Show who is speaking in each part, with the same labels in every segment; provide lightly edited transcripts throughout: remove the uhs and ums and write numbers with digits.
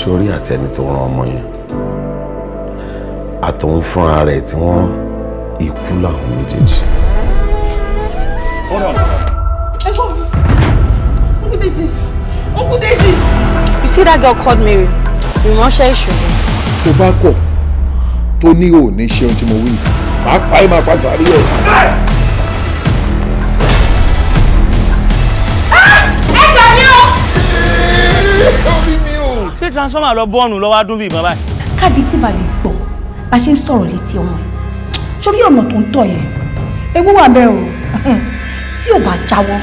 Speaker 1: sórí àti ẹni tó rán ọmọ yẹn àtòun fúnra rẹ̀ tí wọ́n ikú làwọn méjèèjì.
Speaker 2: Uncle Deji. You see that girl called Mary? Ìránṣẹ́ èṣù.
Speaker 3: Tó bá kọ̀ tó ní ò ní ṣe ohun tí mo wí máa pa ẹ́ máa pa sàárì ẹ̀.
Speaker 4: Ṣé transformer lọ bọ́ọ̀nù lọ́wọ́ adún bí ìbọn báyìí?
Speaker 5: Káàdì tí bá lè gbọ́ bá ṣe ń sọ̀rọ̀ létí ọmọ ẹ̀ sórí ọ̀nà tó ń tọ̀ yẹn ewu wà bẹ́ẹ̀ o tí ò bá jáwọ́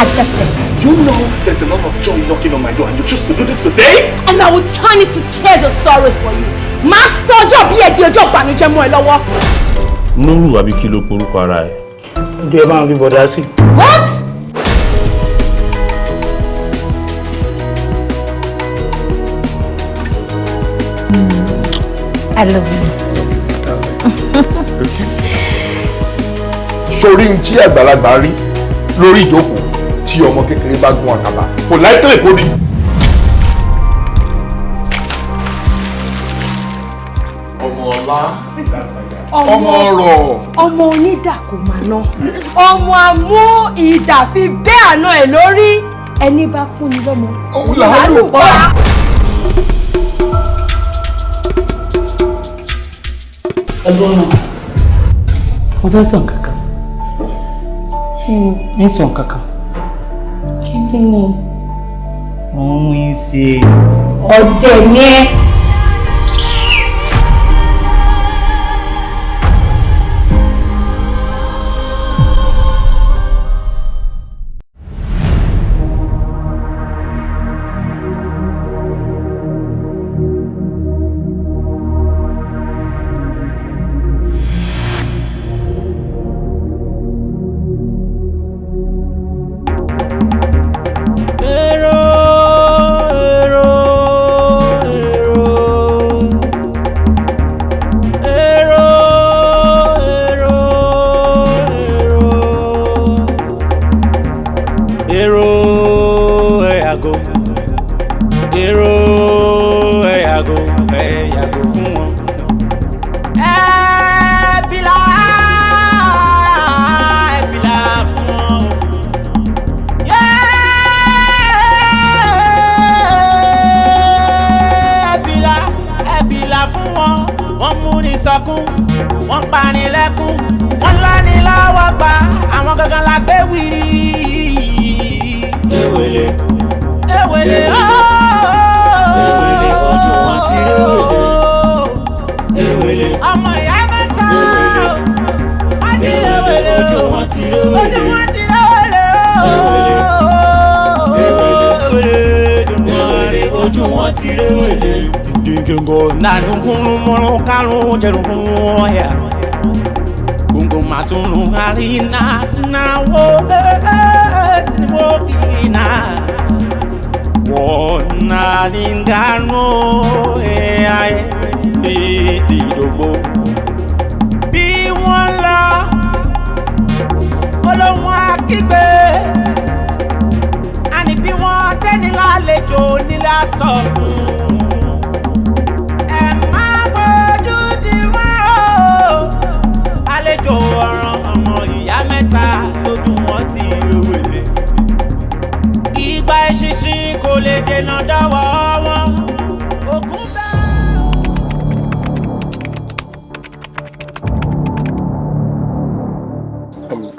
Speaker 5: àjẹsẹ̀.
Speaker 6: You know there's a lot of joy knocking on my door and you choose to do this today?
Speaker 2: And I will turn it to tears of sorrows for you. Má sọ́jọ́ bí ẹ̀gbin ọjọ́ ìbànújẹ́ mọ́ ẹ lọ́wọ́.
Speaker 4: Núrù àbí kí ló porúkọ ara ẹ̀? Ọjọ́ ẹ bá ń fi bọ̀dá sí.
Speaker 2: What?
Speaker 5: I love you.
Speaker 3: Sórí ohun tí àgbàlagbà rí lórí ìjókòó tí ọmọ kékeré bá gun àkàbà kò láìpẹ́ èkó ni. Ọmọ ọlá ọmọ ọrọ̀
Speaker 2: Ọmọ onídà kò máa ná. Ọmọ àmú ìdà fi bẹ́ àná ẹ̀ lórí. Ẹni bá fún ni lọ́mọ.
Speaker 3: òun làá lò pa.
Speaker 7: Ẹ̀gbọ́n náà, mo fẹ́ sọ kankan. Ń sọ kankan. Kí ni òun ń ṣe?
Speaker 2: Ọ̀dẹ̀ ni ẹ.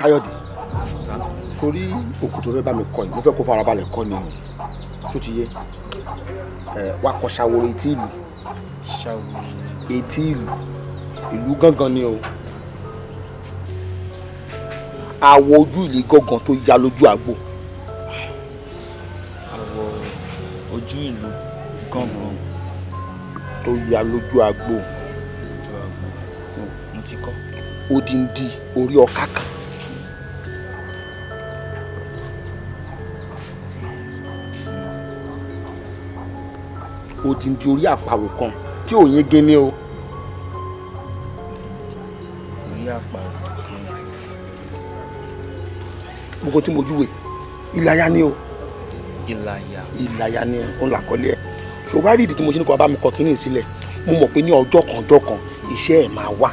Speaker 3: Káyọ̀dé sórí òkú tó fẹ́ bá mi kọ́ yìí mo fẹ́ kó farabalẹ̀ kọ́ ni tó ti yé wá kọ́ ṣàwòrò etí ìlú etí ìlú gángan ni o àwọ̀ ojú ìlú gángan tó ya lójú àgbo.
Speaker 8: Àwọ̀ ojú ìlú gángan
Speaker 3: tó ya lójú àgbo.
Speaker 8: Mo ti kọ́.
Speaker 3: Odindi orí ọkà kan. Odindi orí àparò kan tí ò yín gé ní o.
Speaker 8: Orí àparò kan.
Speaker 3: Gbogbo tí mo júwe ìlàyà ni o.
Speaker 8: Ìlàyà.
Speaker 3: Ìlàyà ni ó là kọ́lé ẹ̀ ṣùgbọ́n àrídì tí mo ṣe ní kó bá mi kọ kínní sílẹ̀ mo mọ̀ pé ní ọjọ́ kan iṣẹ́ ẹ̀ máa wá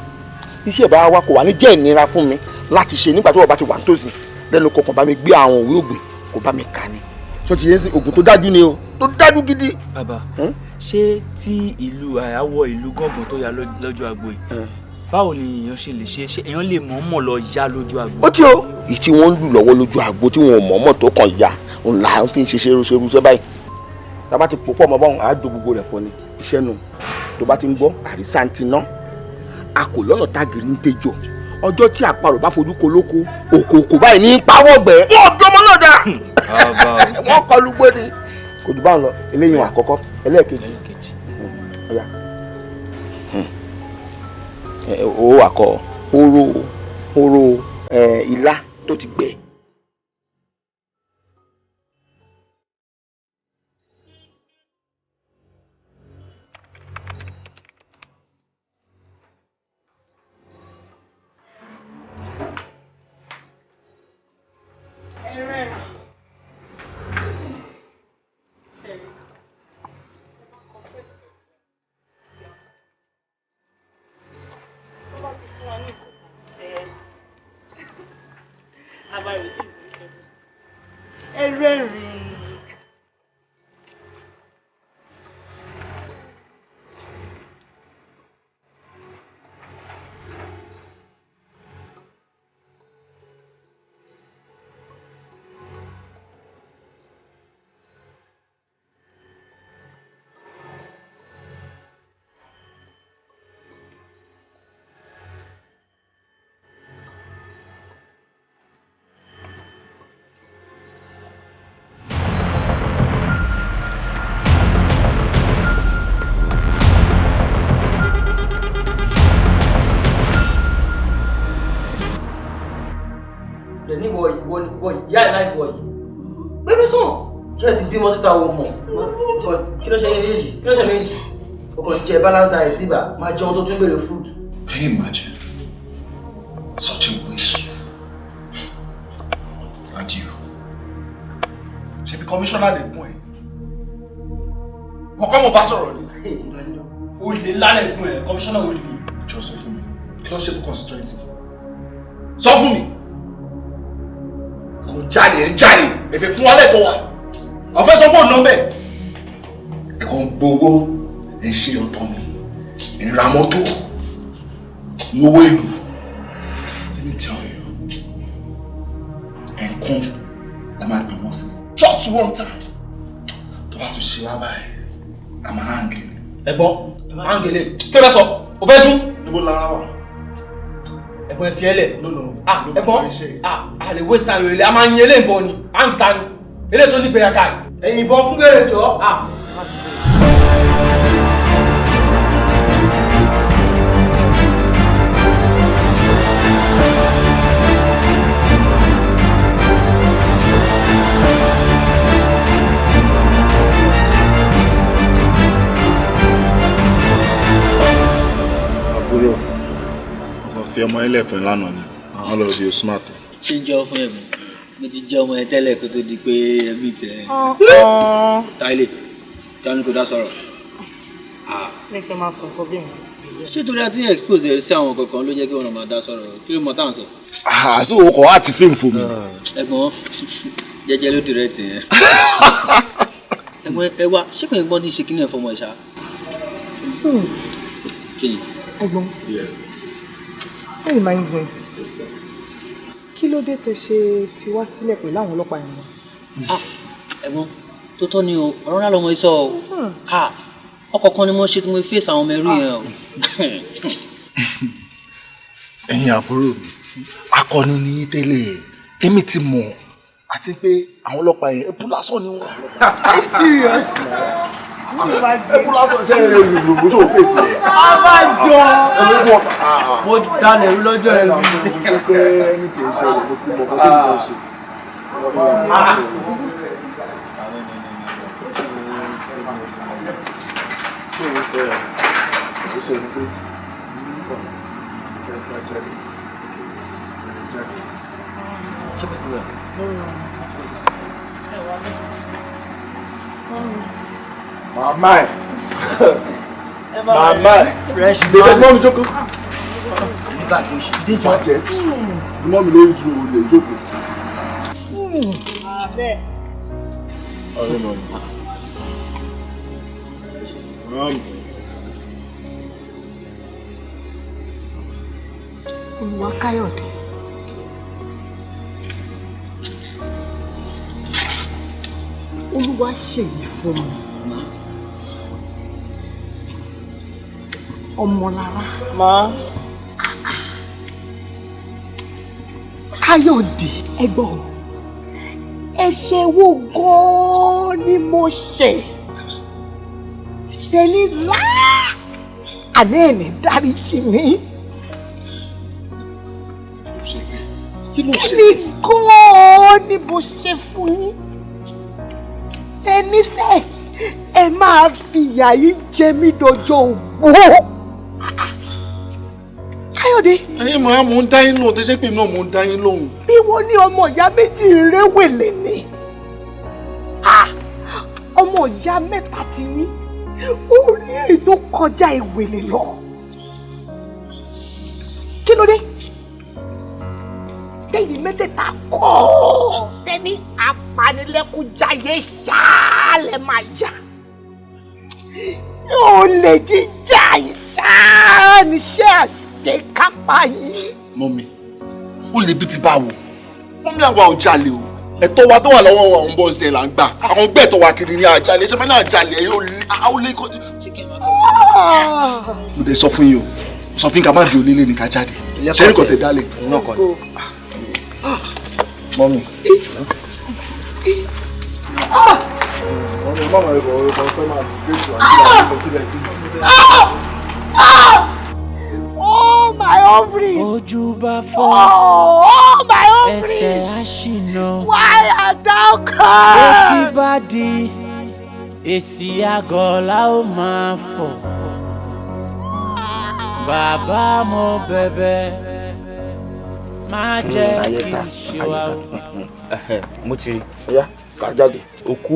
Speaker 3: iṣẹ́ ẹ̀ bá wá kò wá ní jẹ́ ìnira fún mi láti ṣe nígbà tó wọ́n bá ti wà nítòsí lẹ́nu kọ̀ọ̀kan bá mi gbé àwọn òwe ògùn kò bá mi kà ní. tó ti yé sí ògùn tó dájú ni o tó dájú gidi.
Speaker 8: bàbá ṣé tí ìlú àyàwó ìlú gángan tó yá lọ́jọ́ àgbo yìí báwo ni èèyàn ṣe lè ṣe èèyàn lè mọ̀ọ́mọ̀ lọ yá lójú àgbo.
Speaker 3: ó tí o ìyí tí wọ́n ń lù lọ́wọ́ lójú àgbo tí wọ́n mọ̀ọ́mọ̀ tó kàn ya ńlá ń fi ṣe ṣerúṣerú sẹ́ báyìí tá a bá ti pò pọ̀ mọ́ báwọn àádó gbogbo rẹ̀ pọ̀ ni iṣẹ́ nù tó bá ti ń gbọ́ àrísà ń ti ná a kò lọ́nà tágìrì ń tẹjọ́ ọjọ́ tí àparò bá fojú kolóko òkòòkò báyìí ní pawọ́gbẹ́ wọ́n dọ́mọ náà dá wọ́n kọlu gbóni kò jù báwọn lọ eléyìí àkọ́kọ́ ẹlẹ́ẹ̀kejì ọ̀yà ó wà kọ́ hóró ilá tó ti gbẹ.
Speaker 9: ìyá ẹ̀ láì wọ̀ yìí bébí sùn ṣé ẹ ti bímọ síta o mọ̀ kí ló ṣe yín méjì kí ló ṣe méjì o kàn jẹ balance diet síbà máa jẹun tó tún béèrè fruit.
Speaker 6: Can you imagine? Such a waste. And you? Ṣé bí commissioner lè gún ẹ? Wọ́n kọ́ mo bá sọ̀rọ̀ ni.
Speaker 9: O lè lálẹ́ gún ẹ commissioner o lè.
Speaker 6: Jọ sọ fún mi, kí ló ṣe fún constituency? Sọ fún mi. Kò jáde ẹ̀ ń jáde ẹ̀fẹ̀ fún wálẹ̀ tó wà. Ọ̀fẹ́ tó bò ná bẹ́ẹ̀. Ẹ̀kọ́ ń gbowó ẹ̀ ń ṣe ọ̀tọ̀ mi. Ẹ̀ ń ra mọ́tò. Lówó ìlú. Let me tell you. Ẹ̀ǹkan la máa gbé wọn sí. Just one time. Tó bá tún ṣe wá báyìí, a máa hàngele.
Speaker 9: Ẹ̀gbọ́n, hàngele. Kí ló fẹ́ sọ? O fẹ́ dún?
Speaker 6: Níbo lára wà?
Speaker 9: Ẹ̀gbọ́n ẹ fi ẹlẹ̀.
Speaker 6: No.
Speaker 9: Ẹ̀gbọ́n, a lè waste time rẹ̀. A máa yin eléyìí bọ̀ ni. À ń ta ni. Eléyìí tó ní gbéraga ni. Ẹ̀yin ìbọn fún bèrè jọ.
Speaker 6: Àbúrò, ọkọ̀ fi ọmọ ilẹ̀ fẹ́ lánàá ni. Àwọn lọ bí o smart.
Speaker 10: Ṣé ń jẹ́ ọ fún ẹ̀mí? Mo ti jẹ́ ọmọ ẹ tẹ́lẹ̀ kó tó di pé ẹbí tẹ. Táílé, kí wọ́n ní kó dá sọ̀rọ̀.
Speaker 7: Ní kí n máa sọ nǹkan bí mi.
Speaker 10: Ṣé torí a ti ń expose ẹ sí àwọn kankan ló jẹ́ kí wọ́n máa dá sọ̀rọ̀? Kí ló mọ táwọn sọ?
Speaker 6: Àṣé o kọ̀ wá ti fíìmù fún mi.
Speaker 10: Ẹ̀gbọ́n, jẹ́jẹ́ ló direct yẹn. Ẹ̀gbọ́n ẹ wá, ṣé kò ní gbọ́n ní ṣe kí ni ẹ̀ fọmọ ìṣá? Kí ni?
Speaker 7: Ẹ̀gbọ́n, that reminds me. Kí ló dé tẹ ṣe fi wá sílẹ̀ pẹ̀lú àwọn ọlọ́pàá yẹn?
Speaker 10: Ẹ̀gbọ́n, tó tọ́ ni o, ọ̀rọ̀ náà lọmọ iṣọ́ o. Ọkọ̀ kan ni mo ṣe tí mo fèsì àwọn ọmọ ẹrú yẹn o.
Speaker 6: Ẹ̀yin àbúrò mi, akọni ni tẹ́lẹ̀, èmi ti mọ̀ àti pé àwọn ọlọ́pàá yẹn ẹ̀bù lásán ni wọ́n.
Speaker 7: Are you serious?
Speaker 6: Ẹ̀bù lásán ṣe é lòlò tó fèsì rẹ̀.
Speaker 7: Abájọ!
Speaker 9: Mo dalẹ̀ rú lọ́jọ́ ẹ̀ lọ.
Speaker 6: Mo ṣe pé ẹni tó ń ṣẹlẹ̀ mo ti mọ̀ bó tó ń bọ̀ ṣe. Ṣé o pẹ́ ẹ̀ ó ṣe wípé nígbà fẹ́ bá jáde fẹ́ jáde.
Speaker 9: Ṣé kò sí bẹ́ẹ̀?
Speaker 6: Màmá ẹ̀. Màmá ẹ̀. Dèdè mọ́ mi jókòó.
Speaker 9: Nígbà tó ṣe dé jọ.
Speaker 6: Bàjẹ́. Mọ́ mi lórí dúró lè jókòó. Ọ̀rẹ́ náà.
Speaker 7: Olúwakáyọ̀dé. Olúwa ṣèyí fún mi. Ọmọlára.
Speaker 6: Má.
Speaker 7: Káyọ̀dé. Ẹgbọ́n. Ẹ̀ṣẹ̀ wo gan-an ni mo ṣẹ̀? Tẹ̀lé láà. Àná ẹ̀ ní dáríjì mi.
Speaker 6: Kí ló ṣe?
Speaker 7: Kí gan-an ni mo ṣe fún yín? Tẹ́nífẹ̀ ẹ máa fìyà yìí jẹ mí dọjọ́ ògbó. Káyọ̀dé.
Speaker 6: Ẹyin màá mò ń dá yín lóhùn tẹ́sẹ̀ pé náà mò ń dá yín lóhùn.
Speaker 7: Bí wọ́n ní ọmọ ìyá méjì réwèlé ni. Ọmọ ìyá mẹ́ta ti yín. Orí èyí tó kọjá ìwèlè lọ. Kí ló dé? Tẹ́yìn mẹ́tẹ̀ẹ̀ta kọ́ tẹ́ni apanilẹ́kúnjayé ṣáálẹ̀ máa yá. Yóò lè jíjà ìṣááníṣẹ́ àṣekápá yín.
Speaker 6: Mọ́mí, ó lè bí ti bá wò. Mọ́mí àwa ò jalè o. Ẹ̀tọ́ wa tó wà lọ́wọ́ àwọn bọ́ọ̀sì ẹ̀ là ń gbà. Àwọn gbẹ́ ẹ̀tọ́ wa kiri ní àjálè. Ṣé máa ní àjálè ẹ̀ yóò lé kọ́. Mo dẹ̀ sọ fún yín o. Sọ fún yín ká má di onílé ní ká jáde. Ṣé ní kò tẹ̀ dálé? Mọ́mí.
Speaker 7: Oh my ovaries!
Speaker 11: Ojú bá fọ́.
Speaker 7: Oh my ovaries!
Speaker 11: Ẹsẹ̀ á ṣìnà.
Speaker 7: Why art thou come?
Speaker 11: Ó ti bá di èsì àgọ́ la ó máa fọ̀. Bàbá mo bẹ̀bẹ̀ má jẹ́ kí n ṣe wá.
Speaker 8: Mo ti rí.
Speaker 3: Ọ̀yá ká jáde.
Speaker 8: Òkú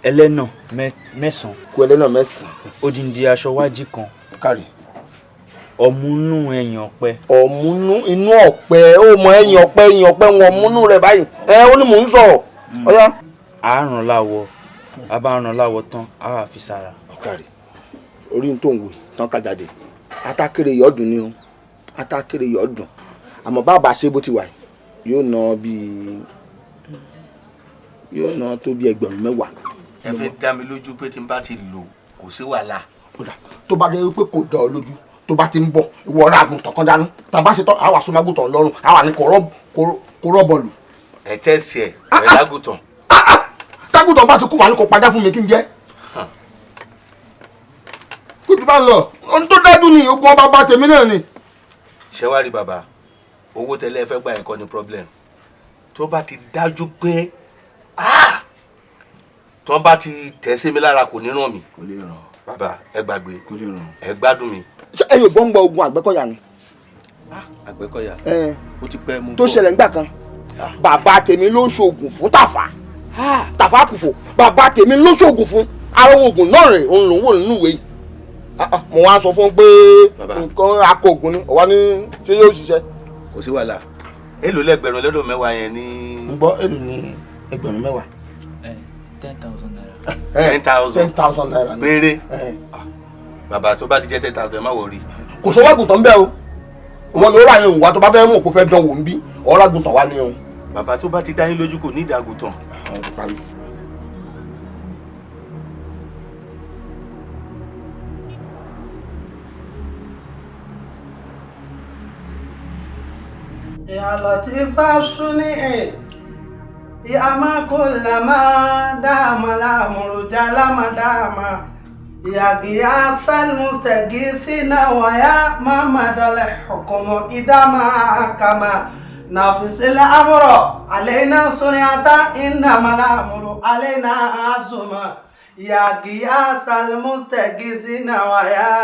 Speaker 8: ẹlẹ́nà mẹ́sàn-án.
Speaker 3: Òkú ẹlẹ́nà mẹ́sàn-án.
Speaker 8: Odindi aṣọ wájì kan.
Speaker 3: Kárí.
Speaker 8: Ọ̀múnú ẹ̀yìn ọ̀pẹ.
Speaker 3: Ọ̀múnú inú ọ̀pẹ ó mọ ẹ̀yìn ọ̀pẹ wọn múnú rẹ̀ báyìí. Ó ní mò ń sọ̀rọ̀. Ọ̀yá.
Speaker 8: A ràn láwọ̀, a bá ràn láwọ̀ tán, a wà fi sára.
Speaker 3: Kárí. Orí tó ń wò tán ká jáde. Atákéré yọ̀ọ́dún ni o. Atákéré yọ̀ọ́dún. Àmọ́ bàbá ṣe bó ti wà yóò ná tó bí ẹgbẹ̀rún 10.
Speaker 6: Ẹ fẹ́ dá mi lójú pé tí n bá ti lò kò sí wàhálà.
Speaker 3: Tó bá dé wípé kò dá ọ lójú tó bá ti ń bọ̀ ìwọ ọ̀rọ̀ àgùntàn kan dánú tàbá ṣe tán àwa sọ mágùntàn lọ́rùn àwa ní kò rọ́bọ̀lù.
Speaker 6: Ẹ tẹ́sí ẹ̀ ẹ̀ lágùntàn.
Speaker 3: Tágùntàn bá ti kú wà ní kò padà fún mi kí n jẹ́. Kújú bá ń lọ ohun tó dájú ni ogun ọba bá tèmi náà ni.
Speaker 6: Ṣé wá rí bàbá owó tẹ́lẹ̀ fẹ́ gbà yẹn kọ́ ni problem tó bá ti dájú pé tó bá ti tẹ̀ sí mi lára kò ní ràn mí.
Speaker 3: Kò lè ràn.
Speaker 6: Bàbá ẹ gbàgbé
Speaker 3: Kò lè ràn.
Speaker 6: ẹ gbádùn mi.
Speaker 3: Ṣé ẹ̀yin ò gbọ́ ń gbọ́ ogun Àgbẹ̀kọ̀yà ni?
Speaker 6: Àgbẹ̀kọ̀yà ó ti pẹ́ mú.
Speaker 3: Tó ṣẹlẹ̀ ńgbà kan bàbá tèmi ló ń ṣoògùn fún Tàfà Kùfò bàbá tèmi ló ń ṣoògùn fún ara oògùn náà rẹ̀ òun lòún wò nínú ìwé yìí. Mo wá sọ fún pé nǹkan akọ ògùn ni ọ̀wá ní ṣé yóò ṣiṣẹ́.
Speaker 6: Kò sí wàhálà èlò lẹ́gbẹ̀rún lọ́dọ̀ 10 yẹn ní.
Speaker 3: ń gbọ́ èlò ní ẹgbẹ̀rún 10.
Speaker 8: 10,000 naira.
Speaker 3: 10,000 naira ni.
Speaker 6: Péré. Bàbá tó bá ti jẹ́ 10,000 ẹ má wọrí.
Speaker 3: Kò sọ wágùntàn bẹ́ẹ̀ o ìwọ ló rà yẹn òun wa tó bá fẹ́ mọ̀ kó fẹ́ dán wò ń bí ọ̀rọ̀ àgùntàn wa ni o.
Speaker 6: Bàbá tó bá ti dá yín lójú kò ní ìdí àgùntàn.
Speaker 12: يا لطيفة صنعي يا ما كل ما دام الأمر جل ما دام يا غياث المستغيثين ويا محمد الحكم إذا ما كما نفس الأمر علينا صنعة إنما الأمر علينا عزما يا غياث المستغيثين ويا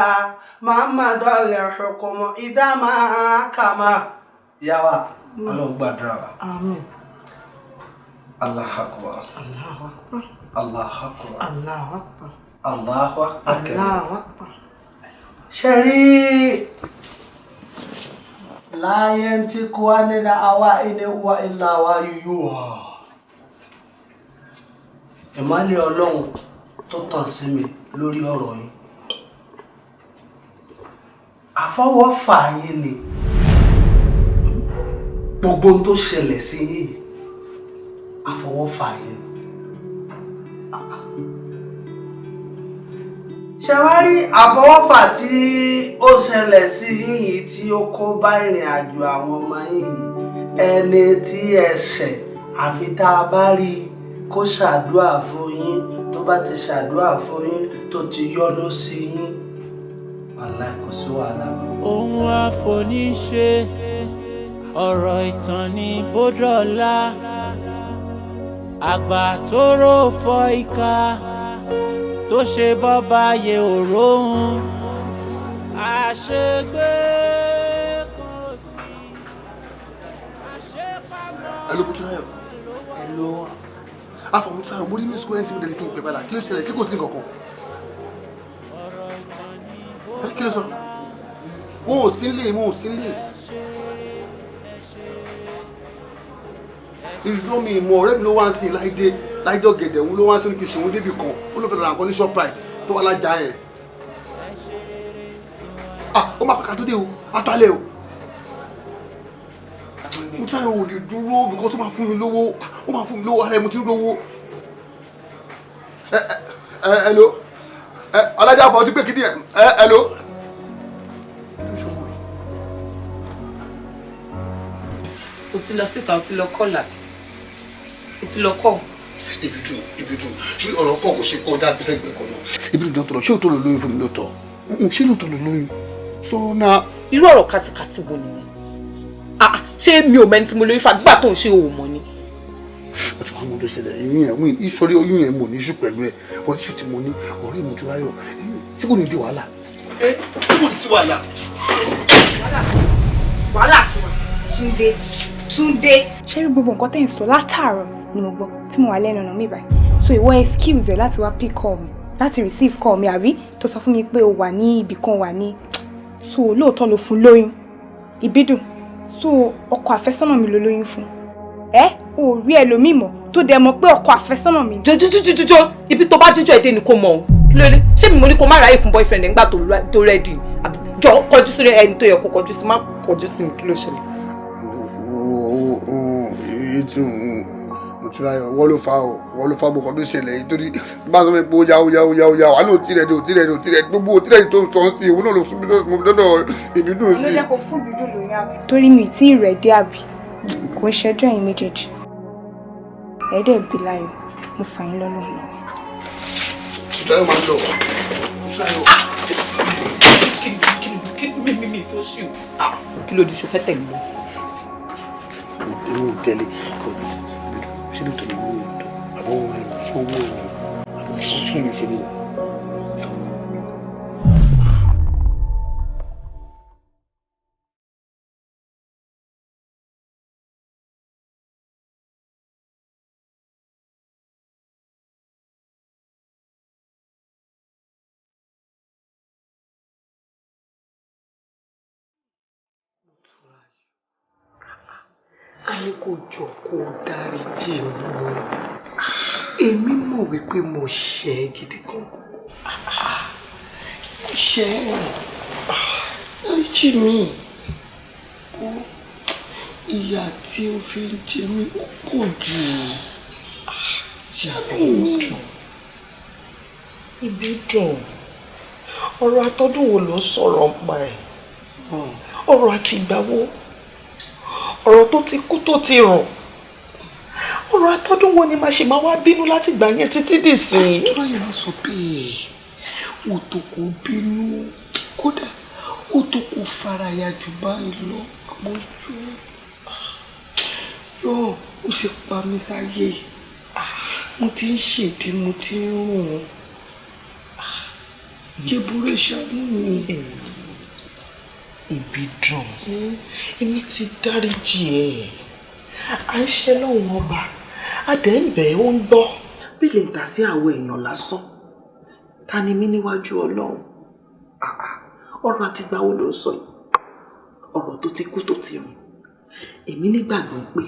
Speaker 12: محمد الحكم إذا ما كما يا wa Ọlọ́run gbàdúrà wa.
Speaker 7: Àmín.
Speaker 12: Allahu Akbar.
Speaker 7: Allahu Akbar.
Speaker 12: Allahu Akbar.
Speaker 7: Allahu Akbar.
Speaker 12: Allahu Akbar.
Speaker 7: Allahu Akbar.
Speaker 12: Shari la yantiqu anil hawa in huwa illa wahyuha. Ìmọ́lẹ̀ Ọlọ́run tó tàn sí mi lórí ọ̀rọ̀ yìí. Àfọwọ́fà yín ni. Gbogbo ohun tó ṣẹlẹ̀ sí yín. Àfọwọ́fà yín. Ṣé wá rí àfọwọ́fà tí ó ṣẹlẹ̀ sí yín yìí tí ó kó bá ìrìn àjò àwọn ọmọ yín yìí, ẹni tí ẹ̀ṣẹ̀ àfi tá a bá rí kó ṣàdúrà fún yín, tó bá ti ṣàdúrà fún yín tó ti yọ́nú sí yín, wàláhì kò sí wàhálà.
Speaker 11: Ohun àfoníṣe ọ̀rọ̀ ìtàn ní bódọ́lá àgbà tó rò fọ́ ìka tó ṣe bọ́ba yẹ òróhùn àṣegbé kò sí àṣepamọ́.
Speaker 6: Hello, Mutúnráyọ̀.
Speaker 11: Hello.
Speaker 6: Afọ Mutúnráyọ̀, mo rí ní square ncb dẹ̀lẹ́ kí n pè padà. Kí ló ṣẹlẹ̀? Ṣé kò sí nǹkan kan? Kí ló sọ? Wọn ò sí nílé, wọn ò sí nílé. Ìjọ mi ìmọ̀ ọ̀rẹ́ mi ló wá ń sìn láìdé ọ̀gẹ̀dẹ̀ òun ló wá ń sìn kí ṣòun débì kan ó ló fẹ́ ra nǹkan ní Shoprite tó wà lájà yẹn. Ó máa pàkà tó dé o àtàlẹ́ o. Mo tún àwọn òde dúró because ó máa fún mi lówó ara ẹ̀ mo ti ń lówó. Hello ọlájà fọ́ ọtí pé kìíní ẹ̀ hello.
Speaker 13: O ti lọ síta, o ti lọ kọ́là, o ti lọ kọ́.
Speaker 6: Ibi dùn ṣé ọ̀rọ̀ kọ̀ kò ṣe kọ́ dá gbèsè gbẹ̀ kọ́ náà. Ibi dùn tọ̀rọ̀ ṣé o tó lọ lóyún fún mi lóòótọ́? Ṣé lóòótọ́ lọ lóyún? Sọ̀rọ̀ náà.
Speaker 13: Irú ọ̀rọ̀ kátikàti wo nìyẹn? Ṣé mi ò mẹ́ni tí mo lóyún fàgbà tó ń ṣe òun mọ́ ni?
Speaker 6: Ó ti wá mọ́ tó ṣẹlẹ̀ oyún yẹn ìṣòrí oyún yẹn mo ní ṣù pẹ̀lú ẹ̀ wọ́n ti ṣù tí mo ní ọ̀rẹ́ mi tó ráyọ̀ tí kò ní di wàhálà. Tí kò ní sí wàhálà.
Speaker 5: Wàhálà ti wà. Túndé. Ṣé rí gbogbo nǹkan tẹ́ ń sọ látàárọ̀ ni mo gbọ́ tí mo wà lẹ́nu ọ̀nà mi báyìí? So ìwọ excuse ẹ láti wá pick call mi, láti receive call mi àbí tó sọ fún mi pé o wà ní ibì kan wà ní. So lóòótọ́ ló fún lóyún. Ìbídùn. So ọkọ àfẹ́sọ́nà mi ló lóyún fún. O rí ẹlòmíì mọ̀ tó dẹ̀ mọ̀ pé ọkọ àfẹ́sọ́nà mi.
Speaker 13: Jọjọjọjọjọ ibi tó bá jíjọ èdè ni kò mọ̀ o. Kí ló dé? Ṣé mi mo ní kó má ráyè fún boyfriend ẹ̀ nígbà tó ready? Jọ kọjú sí ẹni tó yẹ kó kọjú sí, má kọjú sí mi, kí ló ṣẹlẹ̀?
Speaker 6: Mutúnráyọ̀ wọ́n ló fa gbogbo tó ṣẹlẹ̀ yìí torí bá sọ pé ó yá wà ní òtírẹ̀ gbogbo òtírẹ̀ tó ń sọ sí òun náà ló fún mi lọ́dọ̀ Ìbídùn sí.
Speaker 5: Ló jẹ́ kó fún Ìbídùn lóyún àbí. Torí mi tí ì rẹ̀ dé àbí kò ń ṣẹjọ́ ẹ̀yin méjèèjì ẹ̀ẹ́dẹ̀ bí láyọ̀ mo fà yín lọ́nà lọ.
Speaker 6: Mutúnráyọ̀ máa ń lọ.
Speaker 13: Kí ló dé ṣe fẹ́ tẹ̀lé lọ?
Speaker 6: Èmi ò tẹ̀lé ṣé ló tẹ̀lé owó yẹn tó àbọ̀ wọn ẹ̀ ṣé owó yẹn àbọ̀ ṣé mi ṣe lè.
Speaker 12: A ní kó jọ kó dáríjì mi. Èmi mọ̀ wípé mo ṣẹ̀ ẹ́ gidi gan. Ṣẹ̀ ẹ́. Dáríjì mi. Ìyà tí o fi ń jẹ mí ó pọ̀ jù. Ìbídùn.
Speaker 7: Ìbídùn. Ọ̀rọ̀ àtọ́dún wo ló ń sọ̀rọ̀ pa ẹ̀? Ọ̀rọ̀ àti ìgbà wo? Ọ̀rọ̀ tó ti kú tó ti rùn. Ọ̀rọ̀ àtọ́dún wo ni màá ṣe máa wá bínú láti gbà yẹn títí dìsín?
Speaker 12: Àtúráyọ̀ ló sọ bẹ́ẹ̀. Ó tó kó bínú. Kódà ó tó kó faraya jù báyìí lọ. Àmọ́ yóò ó ti pa mí sáyé. Mo ti ń ṣèdí, mo ti ń rùn. Jẹ́búrẹ́ ṣàánú mi.
Speaker 7: Ìbídùn, èmi ti dáríjì ẹ́. À ń ṣe lọ́wọ́ ọba, adẹ́ ń bẹ̀ ó ń gbọ́. bí lè tà sí àwọn èèyàn lásán ta ni mí níwájú Ọlọ́run ọ̀rọ̀ àtìgbà wo ló ń sọ yìí ọ̀rọ̀ tó ti kú tó ti rùn èmi nígbàgbọ́ pé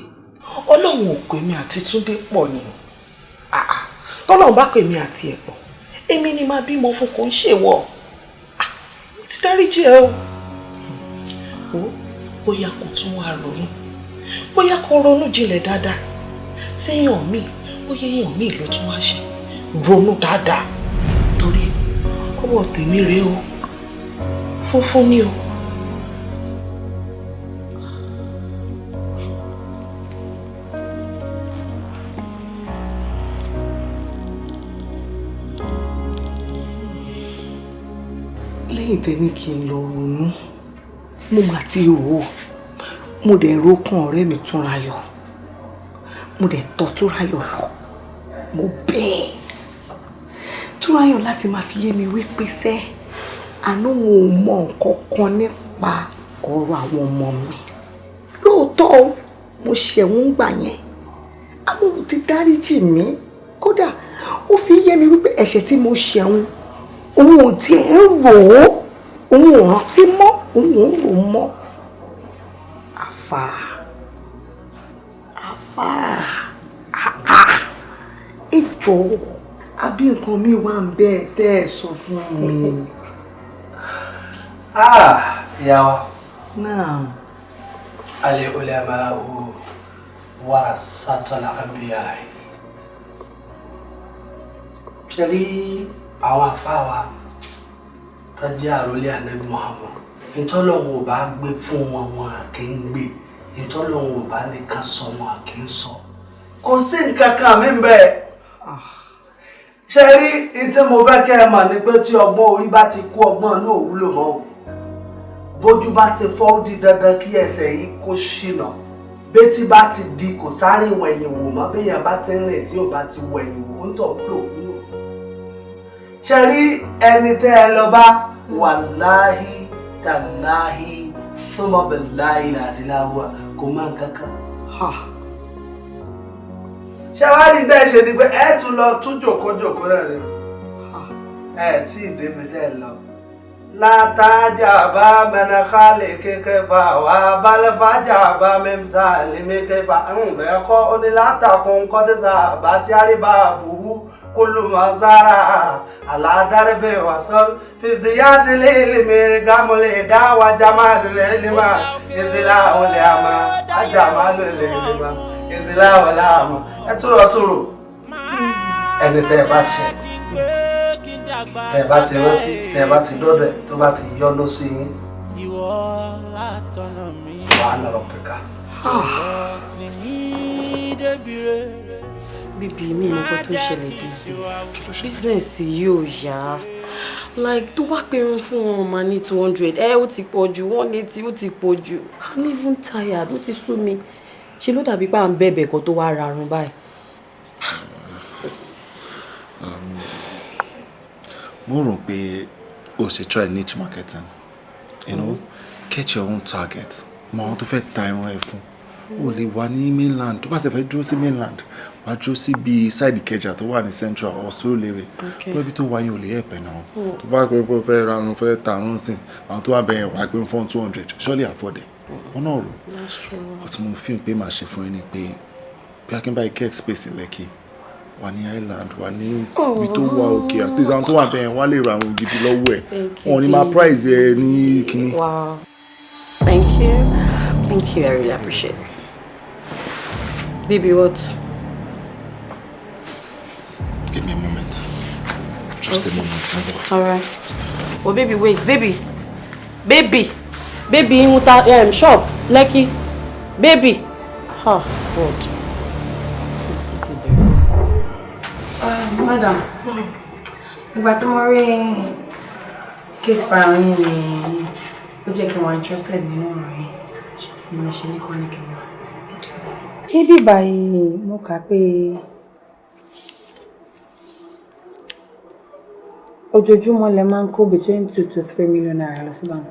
Speaker 7: Ọlọ́run ò pè mí àti Túndé pọ̀ ni tọ́lọ́run bá pè mí àti ẹ̀ pọ̀ èmi ni máa bímọ fún kò ń ṣèwọ ti dáríjì ẹ o bóyá kò tún wá ronú bóyá kò ronú jinlẹ̀ dáadáa séèyàn mi bóyá èèyàn mi ló tún wá ṣe ronú dáadáa torí ọwọ́ tèmi rèé o funfun ni o. lẹ́yìn tẹ́ni kí n lọ ronú mo mà ti rò ó mo dẹ̀ rókàn ọ̀rẹ́ mi Túnráyọ̀ mo dẹ̀ tọ́ Túnráyọ̀ lọ mo bẹ́ẹ̀ Túnráyọ̀ láti máa fi yé mi wípé sẹ́ àná wọn ò mọ nǹkan kan nípa ọ̀rọ̀ àwọn ọmọ mi lóòótọ́ mo ṣẹ̀wọ̀n gbà yẹn àmọ́ mo ti dáríjì mí kódà ó fi yé mi wípé ẹ̀ṣẹ̀ tí mo ṣẹ̀wọ̀n òun ò tiẹ̀ ń rò ó òun ò rántí mọ́ òun ò rò mọ́ àfà ìjọ àbí nǹkan mi wà ń bẹ́ẹ̀ tẹ́ ẹ sọ fún mi.
Speaker 12: ìyá wa.
Speaker 7: náà.
Speaker 12: al-ulama'u warasatul anbiya. ṣe rí àwọn àfáà wa tó jẹ́ àrólé ànábì Muhammad ìtọ́lọ́hun ò bá gbé fún wọn wọn kì í gbé ìtọ́lọ́hun ò bá nìkan sọ wọn kì í sọ. kò sí nǹkan kan mi ń bẹ ṣe rí ìtí mo fẹ́ kẹ́ ẹ mọ̀ ni pé tí ọgbọ́n orí bá ti kú ọgbọ́n inú òwúlò mọ́ o bójú bá ti fọ́ ó di dandan kí ẹsẹ̀ yìí kó ṣìnà bétí bá ti di kò sáré wẹ̀yìn wò mọ́ béèyàn bá ti ń rìn tí ò bá ti wẹ̀yìn wò ń tọ̀ pé òkú ṣe rí ẹni tẹ́ ẹ lọ bá wàláhí tàláhí fúnmọ́bẹ̀láhí láti láwọ́ kò máa ń kankan. ṣé wàá rí bẹ́ẹ̀ ṣe ni pé ẹ tún lọ tún jòkójòkó náà ni ẹ tí ì débi tẹ́ ẹ lọ. látàjà bá mẹ́nàkálẹ̀ kékeré fà wá balẹ̀fàjà bá mẹ́ta lèmi kéfà ń bẹ́ẹ̀ kọ́ ó ní látàkùn kọ́dẹ́sà bá tí a rí bá bùhú. كل ما زرع على درب وصل في ازدياد العلم رقم الهدى وجمال العلم إزلاء اليما جمال العلم إزلاء اليما أترو ẹni tẹ́ ẹ bá ṣe tẹ́ ẹ bá ti rántí tẹ́ ẹ bá ti dọ́dọ̀ tó bá ti yọ́nú sí yín wàhálà rabbika.
Speaker 14: Bíbí mi mọ̀ nǹkan tó ń ṣẹlẹ̀ these days. Business yìí ò yá. Like tó bá pẹ̀rún fún wọn máa ní 200. Ó ti pọ̀ jù, 180 ó ti pọ̀ jù. I'm even tired, ó ti sú mi. Ṣé ló dàbí pé à ń bẹ̀bẹ̀ kan tó wá rarun báyìí?
Speaker 6: Mo rò pé o ṣe try niche marketing. You know, get your own target. Mọ àwọn tó fẹ́ ta ẹran ẹ fún. O lè wà ní mainland, tó bá ṣe fẹ́ dúró sí mainland. Wàá dúró sí bí side Ìkẹjà tó wà ní central or Surulere. Pé ibi tó wà yín ò lè ẹ̀pẹ̀ náà. Tó bá pẹ́ pé fẹ́ rarun fẹ́ tààrùn sìn, àwọn tó wà bẹ̀yẹn wà pé fún 200, surely afford it. Wọ́n náà rò. Kò tí mo fi pé màá ṣe fún ẹ ni pé bí Akínbáyé get space in Lekki, wà ní island, wà ní ibi tó wà òkè. At least àwọn tó wà bẹ̀yẹn wọ́n lè ra àwọn gidi lọ́wọ́ ẹ̀. Wọ́n ní máa price ẹ ní kíní.
Speaker 14: Wow. Thank you. Thank you, I really appreciate it. Baby, what?
Speaker 6: Give me a moment. Just a moment.
Speaker 14: All right. Oh, baby, wait. Baby. Baby, in the shop. Lekki. Baby. Oh, God.
Speaker 5: Madam. Ìgbà tí mo rí case file yín ni ó jẹ́ kí n wà interested nínú ọ̀rọ̀ yín. Ni mo ṣe ní kọ́ ní kí n wá. Níbí báyìí mo kà pé ojoojúmọ́ lẹ máa ń kó between 2 to 3 million naira lọ sí bank.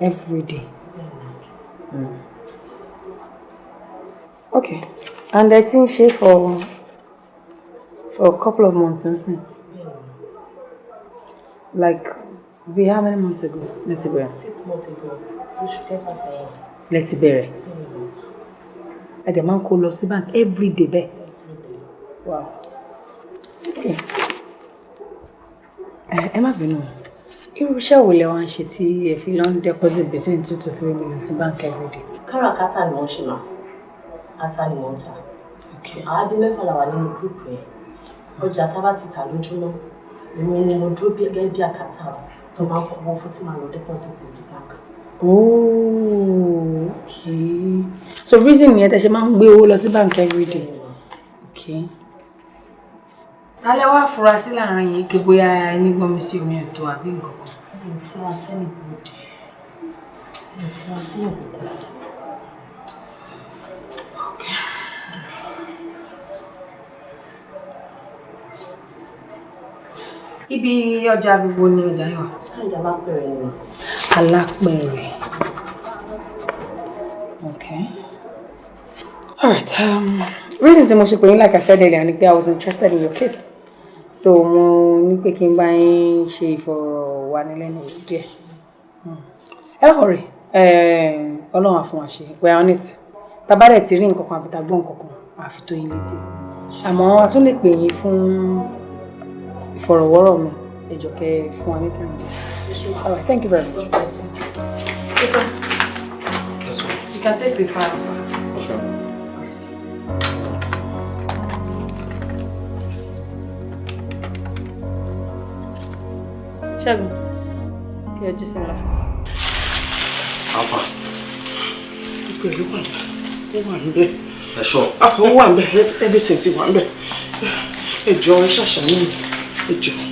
Speaker 5: Every day. Okay.
Speaker 14: And I think she for a couple of months since. Like, how many months ago? Let's be
Speaker 15: 6 months ago. You should get us a...
Speaker 14: Let's be I demand call us bank every day. Wow. Okay. Emma Bino. Irú iṣẹ́ wo lẹ wá ń ṣe tí ẹ fi lọ ń deposit between 2 to 3 million sí bank every day?
Speaker 15: Káràkátà ni wọ́n ṣe máa. Ata ni wọ́n ń tà.
Speaker 14: Okay.
Speaker 15: Àádọ́ mẹ́fà la wà nínú group yẹn. Ọjà tá bá ti tà lójúmọ́. Èmi ni mo dúró gẹ́gẹ́ bí accountant tó máa ń kọ́wọ́ fún tí màá lọ deposit sí bank.
Speaker 14: Oh, okay. So reason yẹn tẹ́ ṣe máa ń gbé owó lọ sí bank every day. Okay. Tálẹ́ wá fura sí láàrin yìí kí bóyá ẹni gbọ́n mi sí omi ẹ̀tọ́ àbí nǹkan kan.
Speaker 15: Mo fura sẹ́ni bòdì. Mo fura sí ìwòkọ́.
Speaker 14: Okay. Ibi ọjà gbogbo ni ọjà yẹn wà.
Speaker 15: Sáyidì Alápẹ̀rẹ̀ ni.
Speaker 14: Alápẹ̀rẹ̀. Okay. Alright. Reason tí mo ṣe pè yín like I said earlier ni pé I was interested in your case. So mo ní pé kí n bá yín ṣe ìfọ̀rọ̀wánilẹ́nuwò díẹ̀. Ẹ hurry. Ọlọ́run á fún wa ṣe. We are on it. Tá bá dẹ̀ ti rí nǹkan kan àbí tá gbọ́ nǹkan kan, a fi tó yín létí. Àmọ́ a tún lè pè yín fún ìfọ̀rọ̀wọ́rọ̀ mi. Ẹ jọ̀ọ́ kẹ́ fún wa ní time. All right, thank you very much. Yes, sir.
Speaker 4: Yes, sir.
Speaker 14: You can take the file, sir.
Speaker 4: Sure.
Speaker 14: Ṣẹ́gun, you're just in the office.
Speaker 7: Alpha. Pẹ̀lú wà níbẹ̀. Ẹ ṣọ́. Ó wà níbẹ̀, everything sì wà níbẹ̀. Ẹ jọ̀ọ́ ẹ ṣàṣàyàn mi. Ẹ jọ̀ọ́.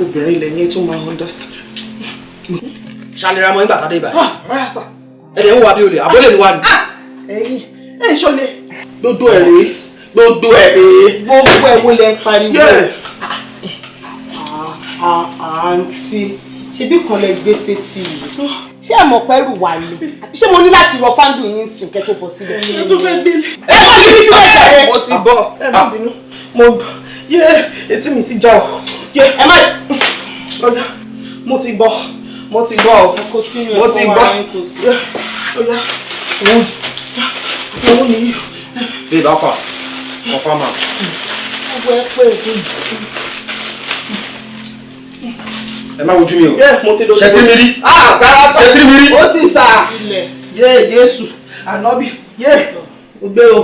Speaker 7: Obìnrin ilẹ̀ yẹn tó máa understand.
Speaker 9: Ṣàlera mọ́ nígbà tàdé ìbàdí.
Speaker 7: Rárá sà.
Speaker 9: Ẹ̀dẹ̀ ń wà bí olè, àbólè ni wà ní.
Speaker 7: Ẹ̀yin, ẹ̀ ṣọ́lẹ̀. Gbogbo ẹ̀ rèé. Gbogbo ẹ̀ rèé. Gbogbo ẹ̀ wo lẹ ń pariwo. Àǹtí, ṣebí kan lẹ gbé sétí yìí. Ṣé ẹ mọ̀ pẹ́rù wà ní? Ṣé mo ní láti rọ fáńdù yín sìn kẹ́ tó bọ̀ síbẹ̀? Ẹ tún fẹ́ gbélé. Ẹ kọ́ kí ní síbẹ̀ rẹ̀. Mo ti bọ̀. Ẹ má bínú. Etí mi ti já o. Ẹ má. Ọ̀yá, mo ti bọ̀. Mo ti bọ̀ o. Mo ti bọ̀. Ọ̀yá, owó nìyí.
Speaker 9: Babe, Alpha. Confirm am.
Speaker 7: Ọgbẹ́ pé èdè.
Speaker 9: Ẹ má wojú mi o.
Speaker 7: Mo ti dojú.
Speaker 9: Ṣé tí mi rí?
Speaker 7: Rárá sá.
Speaker 9: Ṣé tí mi rí?
Speaker 7: Ó ti sà. Yé Jésù. Ànábì. Yé. Ó gbé o.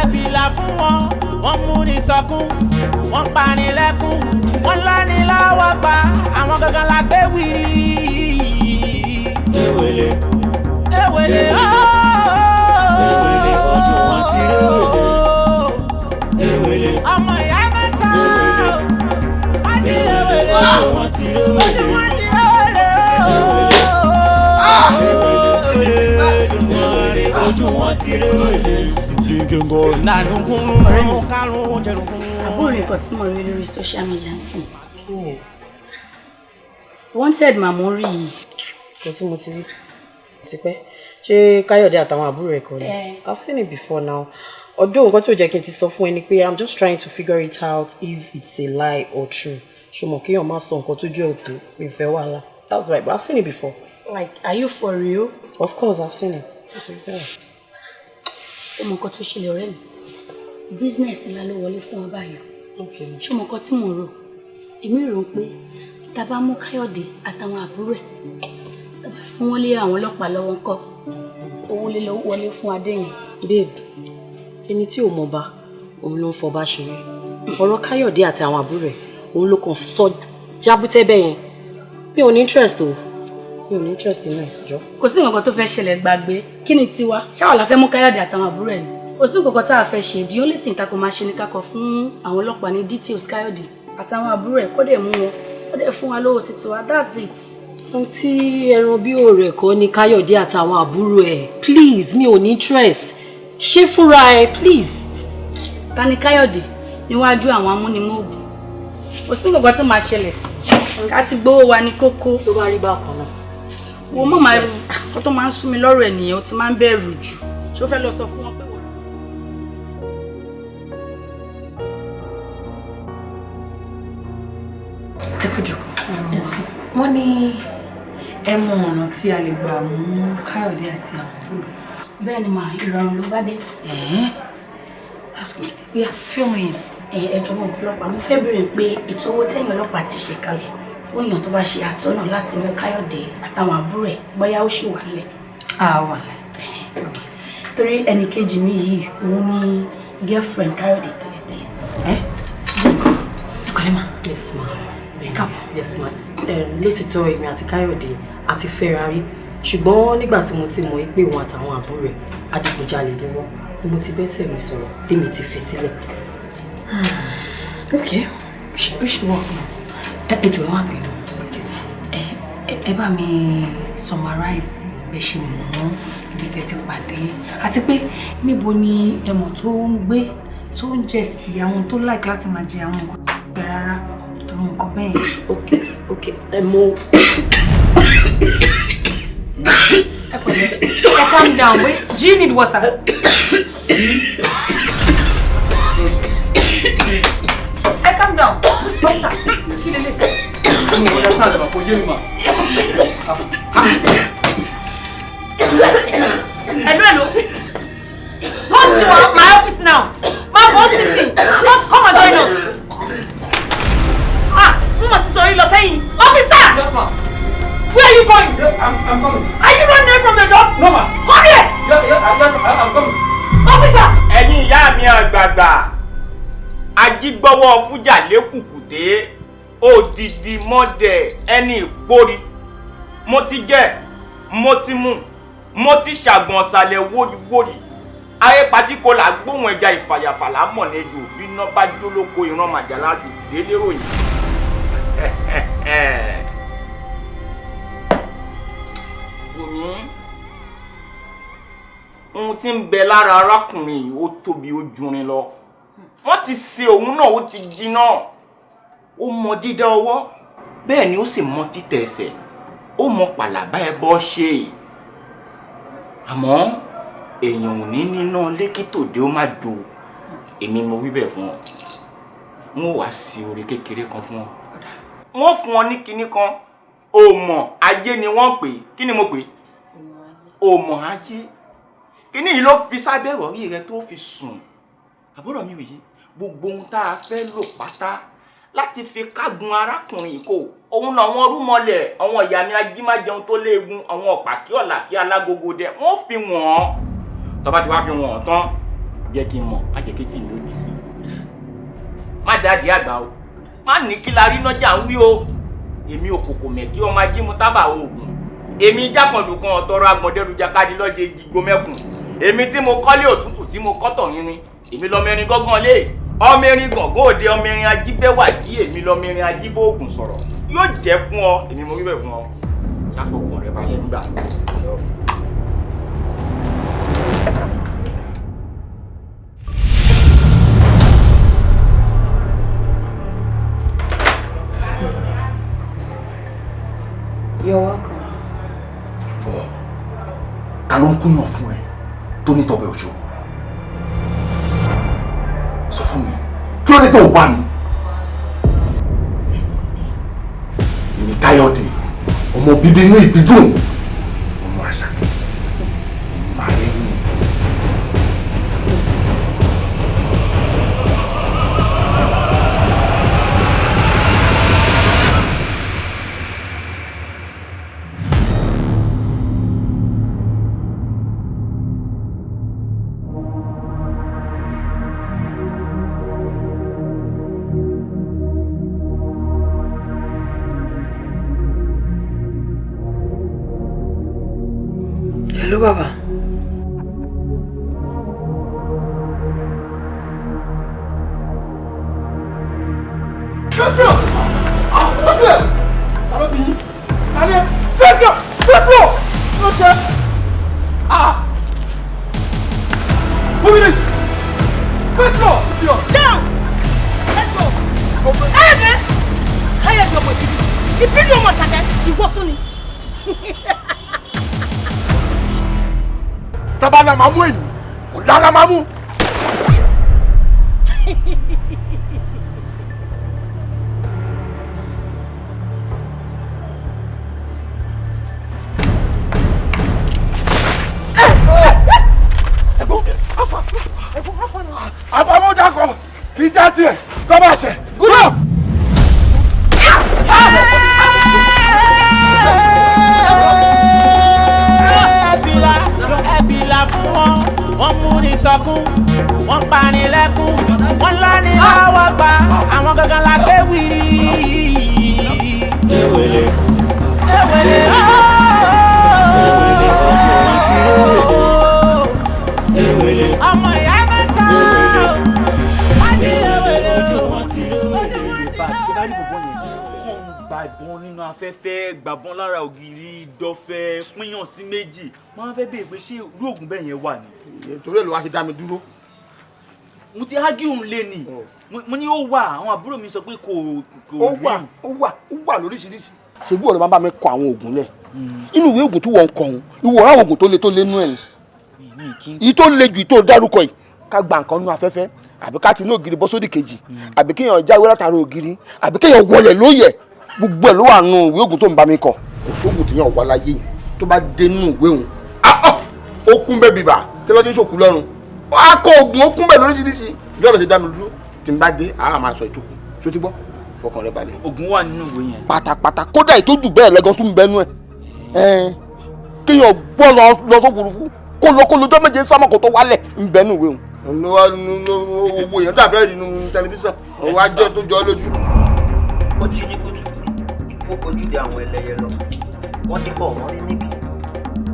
Speaker 11: Ẹ̀bìlà fún wọn, wọ́n mú ní sọkún, wọ́n pani lẹ́kún, wọ́n lọ́ni lọ́wọ́ pa, àwọn gangan la gbé wìrì. Ewele. Ewele ooo. Ewele ojú wọn ti rí wele. Ewele. Ọmọ ìyá mẹ́ta. Wọ́n ti rí wele. Ojú wọn ti rí wele. Ojú wọn ti rí wele ooo. Ojú wọn ti rí wele.
Speaker 16: Àbúrò nǹkan tí mo rí lórí social media ń sìn. Wanted màmú rí yìí.
Speaker 14: Kò sí mo ti rí tipẹ́. Ṣé Káyọ̀dé àtàwọn àbúrò ẹ̀ kọ́ ni? I've seen it before now. Although nǹkan tí ò jẹ́ kí n ti sọ fún ẹ ni pé I'm just trying to figure it out if it's a lie or true. Ṣùgbọ́n kéèyàn má sọ nǹkan tó jẹ́ òótọ́, mi fẹ́ wàhálà. That's right, but I've seen it before.
Speaker 16: Like, are you for real?
Speaker 14: Of course, I've seen it.
Speaker 16: Ó mọ nǹkan tó ṣẹlẹ̀ ọ̀rẹ́ mi. Business ńlá ló wọlé fún wọn báyìí. Ṣé mọ nǹkan tí mo rò? Èmi rò pé tá bá mú Káyọ̀dé àtàwọn àbúrò ẹ̀ tá bá fún wọn lé àwọn ọlọ́pàá lọ́wọ́ ńkọ́ owó lé wọlé fún Adéyìn.
Speaker 14: Babe, ẹni tí ò mọ̀ bá òun ló ń fọba ṣeré. Ọ̀rọ̀ Káyọ̀dé àti àwọn àbúrò ẹ̀ òun ló kàn sọ jábútẹ́ bẹ́ẹ̀ yẹn. Mi ò ní interest o. Mi ò ní interest nínú ẹ̀ jọ.
Speaker 16: Kò sí nǹkan tó fẹ́ ṣẹlẹ̀ gbàgbé. Kí ni tiwa? Ṣáwa la fẹ́ mú Káyọ̀dé àtàwọn àbúrò ẹ̀ ni. Kò sí nǹkan tá a fẹ́ ṣe. The only thing tá kò máa ṣe ni ká kọ fún àwọn ọlọ́pàá ní details Káyọ̀dé àtàwọn àbúrò ẹ̀ kó dẹ̀ mú wọn. Kó dẹ̀ fún wa lówó títí wa. That's it.
Speaker 14: Ohun tí ẹran bí òòrẹ̀ kọ́ ni Káyọ̀dé àtàwọn àbúrò ẹ̀. Please, mi ò ní interest. Ṣé fúnra ẹ, please.
Speaker 16: Ta ni Káyọ̀dé níwájú àwọn amúnimóògùn? Kò sí nǹkan tó máa ṣẹlẹ̀. Ká ti gbówó wa ní kókó.
Speaker 14: Tó bá rí bákan náà.
Speaker 16: wo mọ́ máa kó tó máa ń sún mi lọ́rọ̀ ènìyàn ó ti máa ń bẹ̀rù jù ṣé ó fẹ́ lọ sọ fún wọn pé wọ́n.
Speaker 17: ẹ kú jùkọ́ wọ́n ní ẹ mọ ọ̀nà tí a lè gbà mú Káyọ̀dé àti àwọn àbúrò.
Speaker 16: bẹ́ẹ̀ ni màá ìrọ̀rùn ló bá dé.
Speaker 17: That's good. Oya fi ọmọ yẹn.
Speaker 16: ẹjọ́ mọ̀ ọlọ́pàá mo fẹ́ bèrè pé ètò owó tẹ̀yìn ọlọ́pàá ti ṣe kalẹ̀ fún èèyàn tó bá ṣe àtọ́nà láti mú Káyọ̀dé àtàwọn àbúrò ẹ̀ bóyá ó ṣì wà nílẹ̀.
Speaker 17: Wà.
Speaker 16: torí ẹnì kejì mi yìí òun ní girlfriend Káyọ̀dé tẹ́lẹ̀tẹ́lẹ̀.
Speaker 17: Kọ́lẹ́mà.
Speaker 14: Yes ma. Yes ma. Lótìtọ́ èmi àti Káyọ̀dé àti fẹ́ra rí ṣùgbọ́n nígbà tí mo ti mọ̀ pé òun àtàwọn àbúrò ẹ̀ adigunjalè ni wọ́n ni mo ti bẹ́sẹ̀ mi sọ̀rọ̀ tèmi ti fi sílẹ̀.
Speaker 17: Ok, ó ṣe wọ́n ẹjọ́ ẹ wá bẹ̀rù ẹ bá mi summarize bẹ́ẹ̀ ṣe mọ̀ ibi tẹ́ ti pàdé àti pé níbo ni ẹmọ̀ tó ń gbé tó ń jẹ sí àwọn tó like láti máa jẹ àwọn nǹkan tó gbẹ rárá àwọn nǹkan bẹ́ẹ̀.
Speaker 14: Ok ẹ mọ.
Speaker 17: Calm down, wait. Do you need water? Calm down. Water. Hello. Come to my office now. My office. Come and join us. Mama, sorry, lo saying. Officer. Yes, ma'am. Where are you going? I'm coming. Are you running away from your job? No, ma'am. Come here! I'm coming. Officer!
Speaker 18: Ẹ̀yin ìyá mi àgbààgbà, ajígbọ́wọ́ fújà lékùkùté, òdìdí mọ́dẹ̀ ẹni ìpórí. Mo ti jẹ, mo ti mu, mo ti ṣàgbọ̀n ọ̀sàlẹ̀ wóríwórí. Ayé patíkọlà gbóhùn ẹja ìfàyàfàlà mọ̀ lẹ́jọ́ bí iná bá jólóko ìran màjàlá sì délé ròyìn. Ohun tí ń bẹ lára arákùnrin yìí ó tóbi ó jurin lọ. Wọ́n ti ṣe òun náà ó ti jiná. Ó mọ dídá ọwọ́, bẹ́ẹ̀ ni ó sì mọ títẹ̀ ẹsẹ̀. Ó mọ pàlàbá ẹbọ ṣe. Àmọ́ èèyàn ò ní níná lékítòdé ó má jò. Èmi mo wí bẹ́ẹ̀ fún ọ. Wọ́n wá sí orí kékeré kan fún ọ. Wọ́n fún ọ ní kinní kan. Òmò ayé ni wọ́n pè. Kí ni mo pè? Òmò ayé. Kíní yìí ló fi sábẹ́ ìrọ̀rí rẹ tó fi sùn. Àbúrò mi wèyí, gbogbo ohun tá a fẹ́ lò pátá láti fi kágun arákùnrin yìí kò. Òun náà wọ́n rúmọlẹ̀, àwọn ìyá mi ajímájẹun tó léegun, àwọn ọ̀pá kí ọ̀là kí alágogo dẹ. Wọ́n fi wọ́n. Tó bá ti wá fi wọ́n tán, jẹ́ kí n mọ̀, má jẹ́ kí tí mi ó dì sí. Má dáàdì àgbà o. Má ní kí la rí nájà ń wí o. Èmi òkòkò mẹ́kí ọmọ ajímú tábà oògùn. Èmi jákàndùkan ọ̀tọ̀rọ̀ agbọ̀ndẹ́rùjà kájí lọ́jẹ́ jígbó mẹ́kùn. Èmi tí mo kọ́lé òtútù tí mo kọ́tọ̀ yínrín. Èmi lọ́mọ erin gángan lé. Ọmọ erin gàngán òde ọmọ erin ajíbẹ́wà jí èmi lọ́mọ erin ajíbó ògùn sọ̀rọ̀. Yóò jẹ́ fún ọ, èmi mo wí bẹ́ẹ̀ fún ọ. Ṣàfọkàn rẹ balẹ̀ nígbà.
Speaker 17: You're welcome.
Speaker 6: Ta ló ń kúnyàn fún ẹ tó ní tọbẹ òjò? Sọ fún mi, kí ló dé tó ń wá mi? Èmi Káyọ̀dé, ọmọ bíbí inú ìbídùn, ọmọ àṣà, èmi máa rí ní.
Speaker 14: Hello, Baba.
Speaker 6: Let's go! What's up? Hello, B. Allez, let's go! Let's go! Okay. Move it! Let's go!
Speaker 2: Down! Let's go! Hey, man! How you doing? If you don't want to, you walk on it.
Speaker 6: tábà la máa mú èyí ọ̀la la máa mú. àfàmọ́dàkọ̀ kì í já tiẹ̀ kọ́ bá ṣẹ̀ gúdọ̀.
Speaker 11: ẹbìlà fún wọn wọ́n mú ní sọkún wọ́n pa ní lẹ́kún wọ́n lá ní lọ́wọ́ gbà àwọn gangan la gbé wìrì. ewele ewele ojú wọn ti ewele ọmọ ìyá mẹ́ta wọ́n ní ewele ojú wọn ti
Speaker 8: gba ìbọn nínú afẹ́fẹ́ gbàbọ́n lára ògiri dọ́fẹ́ pínyàn sí méjì máa fẹ́ bèèrè pé ṣé irú oògùn bẹ́ẹ̀ yẹn wà ní.
Speaker 6: torí ẹ̀ ló wá ṣe dá mi dúró.
Speaker 8: mo ti hágí òun lé ni mo ní ó wà àwọn àbúrò mi sọ pé kò
Speaker 6: ó wà lóríṣiríṣi. ṣé bí ọ̀rọ̀ máa bá mi kọ àwọn oògùn lẹ̀ inú ìwé oògùn tí wọ́n ń kọ òun ìwọ àwọn oògùn tó le nú ẹ̀ ni èyí tó le jù tó dárúkọ yìí ká gba nǹkan nú afẹ́fẹ́ àbí ká ti ní ògiri bọ́ sódì kejì àbí kéèyàn jáwé látara ògiri àbí kéèyàn wọlé lóyè gbogbo ẹ̀ ló wà nù ìwé oògùn tó ń bá mi kọ kò sóògùn tí yàn wá láyé yìí tó bá dé nù ìwé òun ó kún bẹ́ẹ̀ bíbà kí ló ti ń ṣòkú lọ́rùn á kọ oògùn ó kún bẹ́ẹ̀ lóríṣiríṣi ìjọ lọ ti dá mi dúró tí n bá dé àá máa sọ ìtukù ṣó ti gbọ́ fọkàn rẹ balẹ̀.
Speaker 8: oògùn wà nínú ìwé yẹn.
Speaker 6: pátápátá kódà ìtọ́jú bẹ́ẹ̀ lẹ́gàn tún bẹ́nu ẹ̀ kéèyàn gbọ́ lọ sókùrùfù kó lọ́jọ́ méje sámọ̀kò tó wálẹ̀ ń bẹ́nu ìwé òun. owó yẹn dàbẹ́ rí nínú tẹlifíṣàn òun á jẹ́ tó jọ lójú.
Speaker 9: ó jí ní kùtù ó kojú de àwọn ẹlẹ́yẹ lọ wọ́n dín fọ̀ wọ́n rí níbi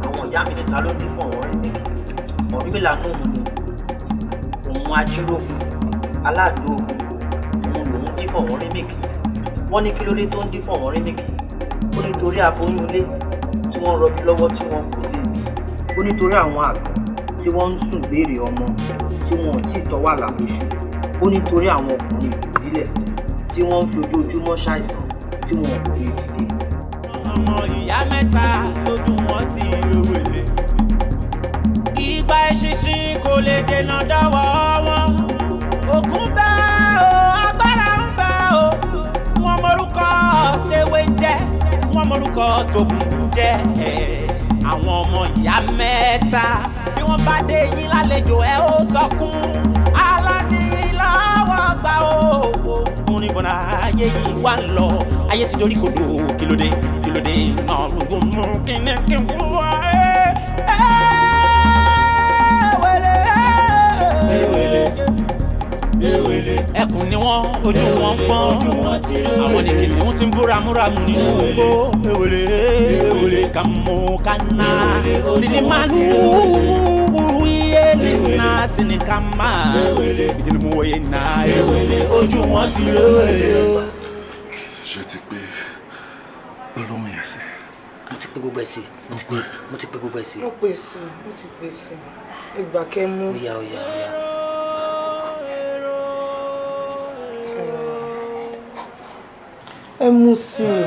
Speaker 9: àwọn ìyá mi níta ló dín fọ̀ wọ́n rí níbi Ọ̀rúnmìlà náà mú òun ajíròkù aládùn òun lòun dín fọ̀ wọ́n rí níbi wọ́n ní kí ló dé tó ń dín fọ̀ wọ́n rí níbi ó nítorí aboyún ilé tí wọ́n rọbí lọ́wọ́ tí wọ́n kò lè bí ó nítorí àwọn àgbẹ̀ tí wọ́n ń sùn béèrè ọmọ tí wọn ò tí ì tọ́wọ́ àlàlóṣù ó nítorí àwọn ọkùnrin ìbílẹ̀ tí wọ́n ń fi ojoojúmọ́ ṣàìsàn tí wọn kò lè dìde.
Speaker 11: ọmọ ìyá mẹ́ta lójú wọn ti rewele. ìgbà ìṣinṣin kò lè dènà dọ́wọ́ wọn. ògùn bá o agbára ń bá o. wọ́n mọ̀rúkọ tewé jẹ́ wọ́n mọ̀rúkọ tógun jẹ́. àwọn ọmọ ìyá mẹ́ta bí wọ́n bá dé yín lálejò ẹ ó sọkún. aláníláwọ̀ gbà o bọ́nà ayé yìí wá ń lọ ayé ti dorí kodò kílódé náà ló mú kíní kí n wá ewele ẹkùn ni wọn ojú wọn pọ́n àwọn ní kìnìún ti ń búra múramù nínú gbogbo ewele kàmúkànnà sinimá nù iye nínà sinikama ìdílé na ojú wọn ti rewele.
Speaker 6: ṣé ti pé olóhùn yẹn sí.
Speaker 9: mo ti pé gbogbo ẹ̀ sí mo ti pé gbogbo ẹ̀ sí.
Speaker 7: mo pè sí mo ti pè sí ẹgbà kẹ́ mú.
Speaker 9: Oya.
Speaker 7: ẹ mú sí i.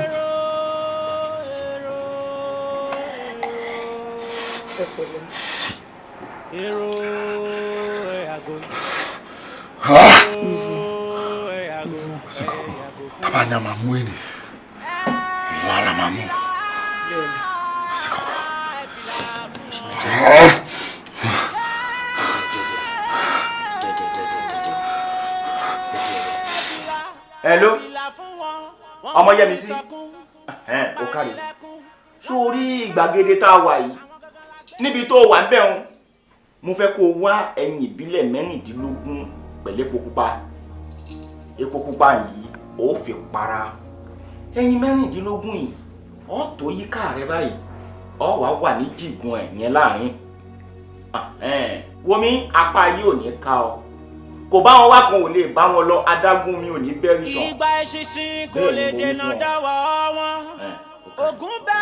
Speaker 7: ẹ pẹ̀lẹ́.
Speaker 6: Taba ni a máa mú ẹni ìwà la máa mú.
Speaker 18: Hello, ọmọ Yẹmisí ó kárí sórí ìgbàgede tá a wà yìí níbi tó wà ń bẹ̀rùn mo fẹ́ kó wá ẹyin ìbílẹ̀ mẹ́rìndínlógún pẹ̀lú epo pupa yìí ó fi para ẹyin mẹ́rìndínlógún yìí ó tó yíká rẹ báyìí ó wà ní jìgún ẹ̀ yẹn láàrin wọmi apá yìí ò ní ká ọ kò bá wọn wá kan ò lè bá wọn lọ adágún mi ò ní bẹ́rí sàn.
Speaker 11: ìgbà ìṣinṣin kò lè dènà dọ́wọ́ wọn ògùn bá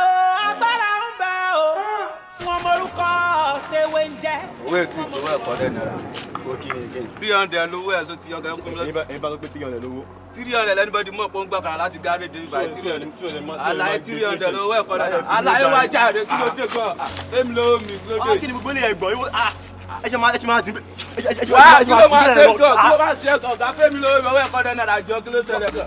Speaker 11: o agbára ń bá o wọn mọ̀rúkọ tewé ń jẹ
Speaker 19: owó ètò ìgbowó ẹ̀kọ́ dẹ̀ náírà. 300 lówó ẹ̀ sọ ti ọ̀gá fún mi lọ́jọ́.
Speaker 20: ẹ bá lọ pé 300 lówó.
Speaker 19: 300 anybody mọ̀ pé ó ń gbà kàrà láti gáréjì dé ibà 300. Àlàyé 300 lówó ẹ̀kọ́ dẹ̀ náírà. Àlàyé wa jáde kí ló dé gan. Fẹ́mi lówó mi kí ló dé.
Speaker 20: Kí ni gbogbo ilé ẹ̀gbọ́n yìí? Ẹ ṣe máa ti
Speaker 19: wá kí ló máa ṣe gan kí ló máa ṣe gan ọ̀gá Fẹ́mi lówó mi owó ẹ̀kọ́ dẹ̀ náírà jọ kí ló ṣẹlẹ̀ gan.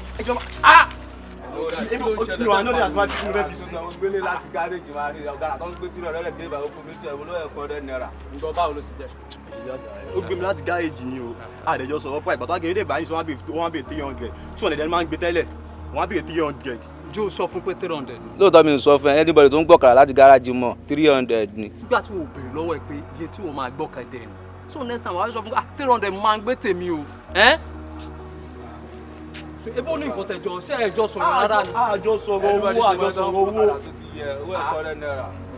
Speaker 20: No, I know that my people will be
Speaker 19: gbélé láti gáréjì máa rí ọ̀gá àtọ́ ń gbé tí ọ̀rẹ́ rẹ̀ dé ìbàwọ̀ fún mi tí ẹ̀wọ̀n lóye ẹ̀kọ́ rẹ̀ náírà nǹkan báwo ló sì jẹ́.
Speaker 20: ó gbé mi láti gáréjì ni o àdéjọ sọ̀rọ̀ pa ìgbà tó àgẹ̀yẹ́ dé báyìí sọ wọ́n á bèèrè 300 200 ẹni máa ń gbé tẹ́lẹ̀ wọ́n á bèèrè 300.
Speaker 19: Joe sọ fún pé 300.
Speaker 8: lóòótọ́ mi ò sọ fún ẹ anybody tó ń gbọ́kàrà láti gáràjì mọ̀ 300 ni.
Speaker 19: nígbà tí o béèrè lọ́wọ́ ẹ pé iye tí o máa gbọ́kàdé ni so next time wàá sọ fún 300 máa ń gbé tèmi o. ebo ní nǹkan tẹjọ ṣé ẹjọ sọ̀rọ̀ rárá ni.
Speaker 20: àjọ sọ̀rọ̀ owó àjọ sọ̀rọ̀ owó.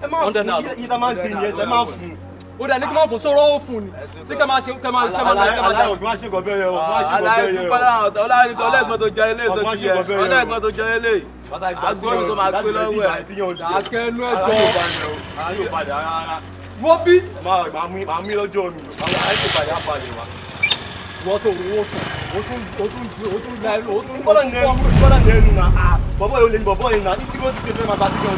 Speaker 20: ẹ máa fún yìí tá máa ń gbé ni ẹsẹ̀ máa fún.
Speaker 19: ó dà ní kí n máa fún sọ̀rọ̀ ó fún ni ṣé kẹ́ máa ṣe kẹ́ máa
Speaker 20: aláyọ̀ kí wọ́n ṣe gọ̀bẹ́ yẹ o.
Speaker 19: aláyọ̀ kí ọlọ́run tó ọlẹ́gbọ́n tó jẹ ilé èso ti yẹ ọlẹ́gbọ́n tó jẹ ilé agbóhùn tó máa gbé lọ́wọ́ ẹ̀ àkẹ́nu ẹ̀jọ̀ wọ́n bí.
Speaker 20: màá mí lọ́jọ́ mi àwọn àìsè padà balẹ̀ wa.
Speaker 19: wọ́n tó owó fún o tún lẹ́nu o tún
Speaker 20: bọ́lá nẹ́nu na bọ́bọ́ yóò lè ní bọ́bọ́ yìí na ní tí wọ́n ti fẹ́ máa bá ti yọ̀ ọ́.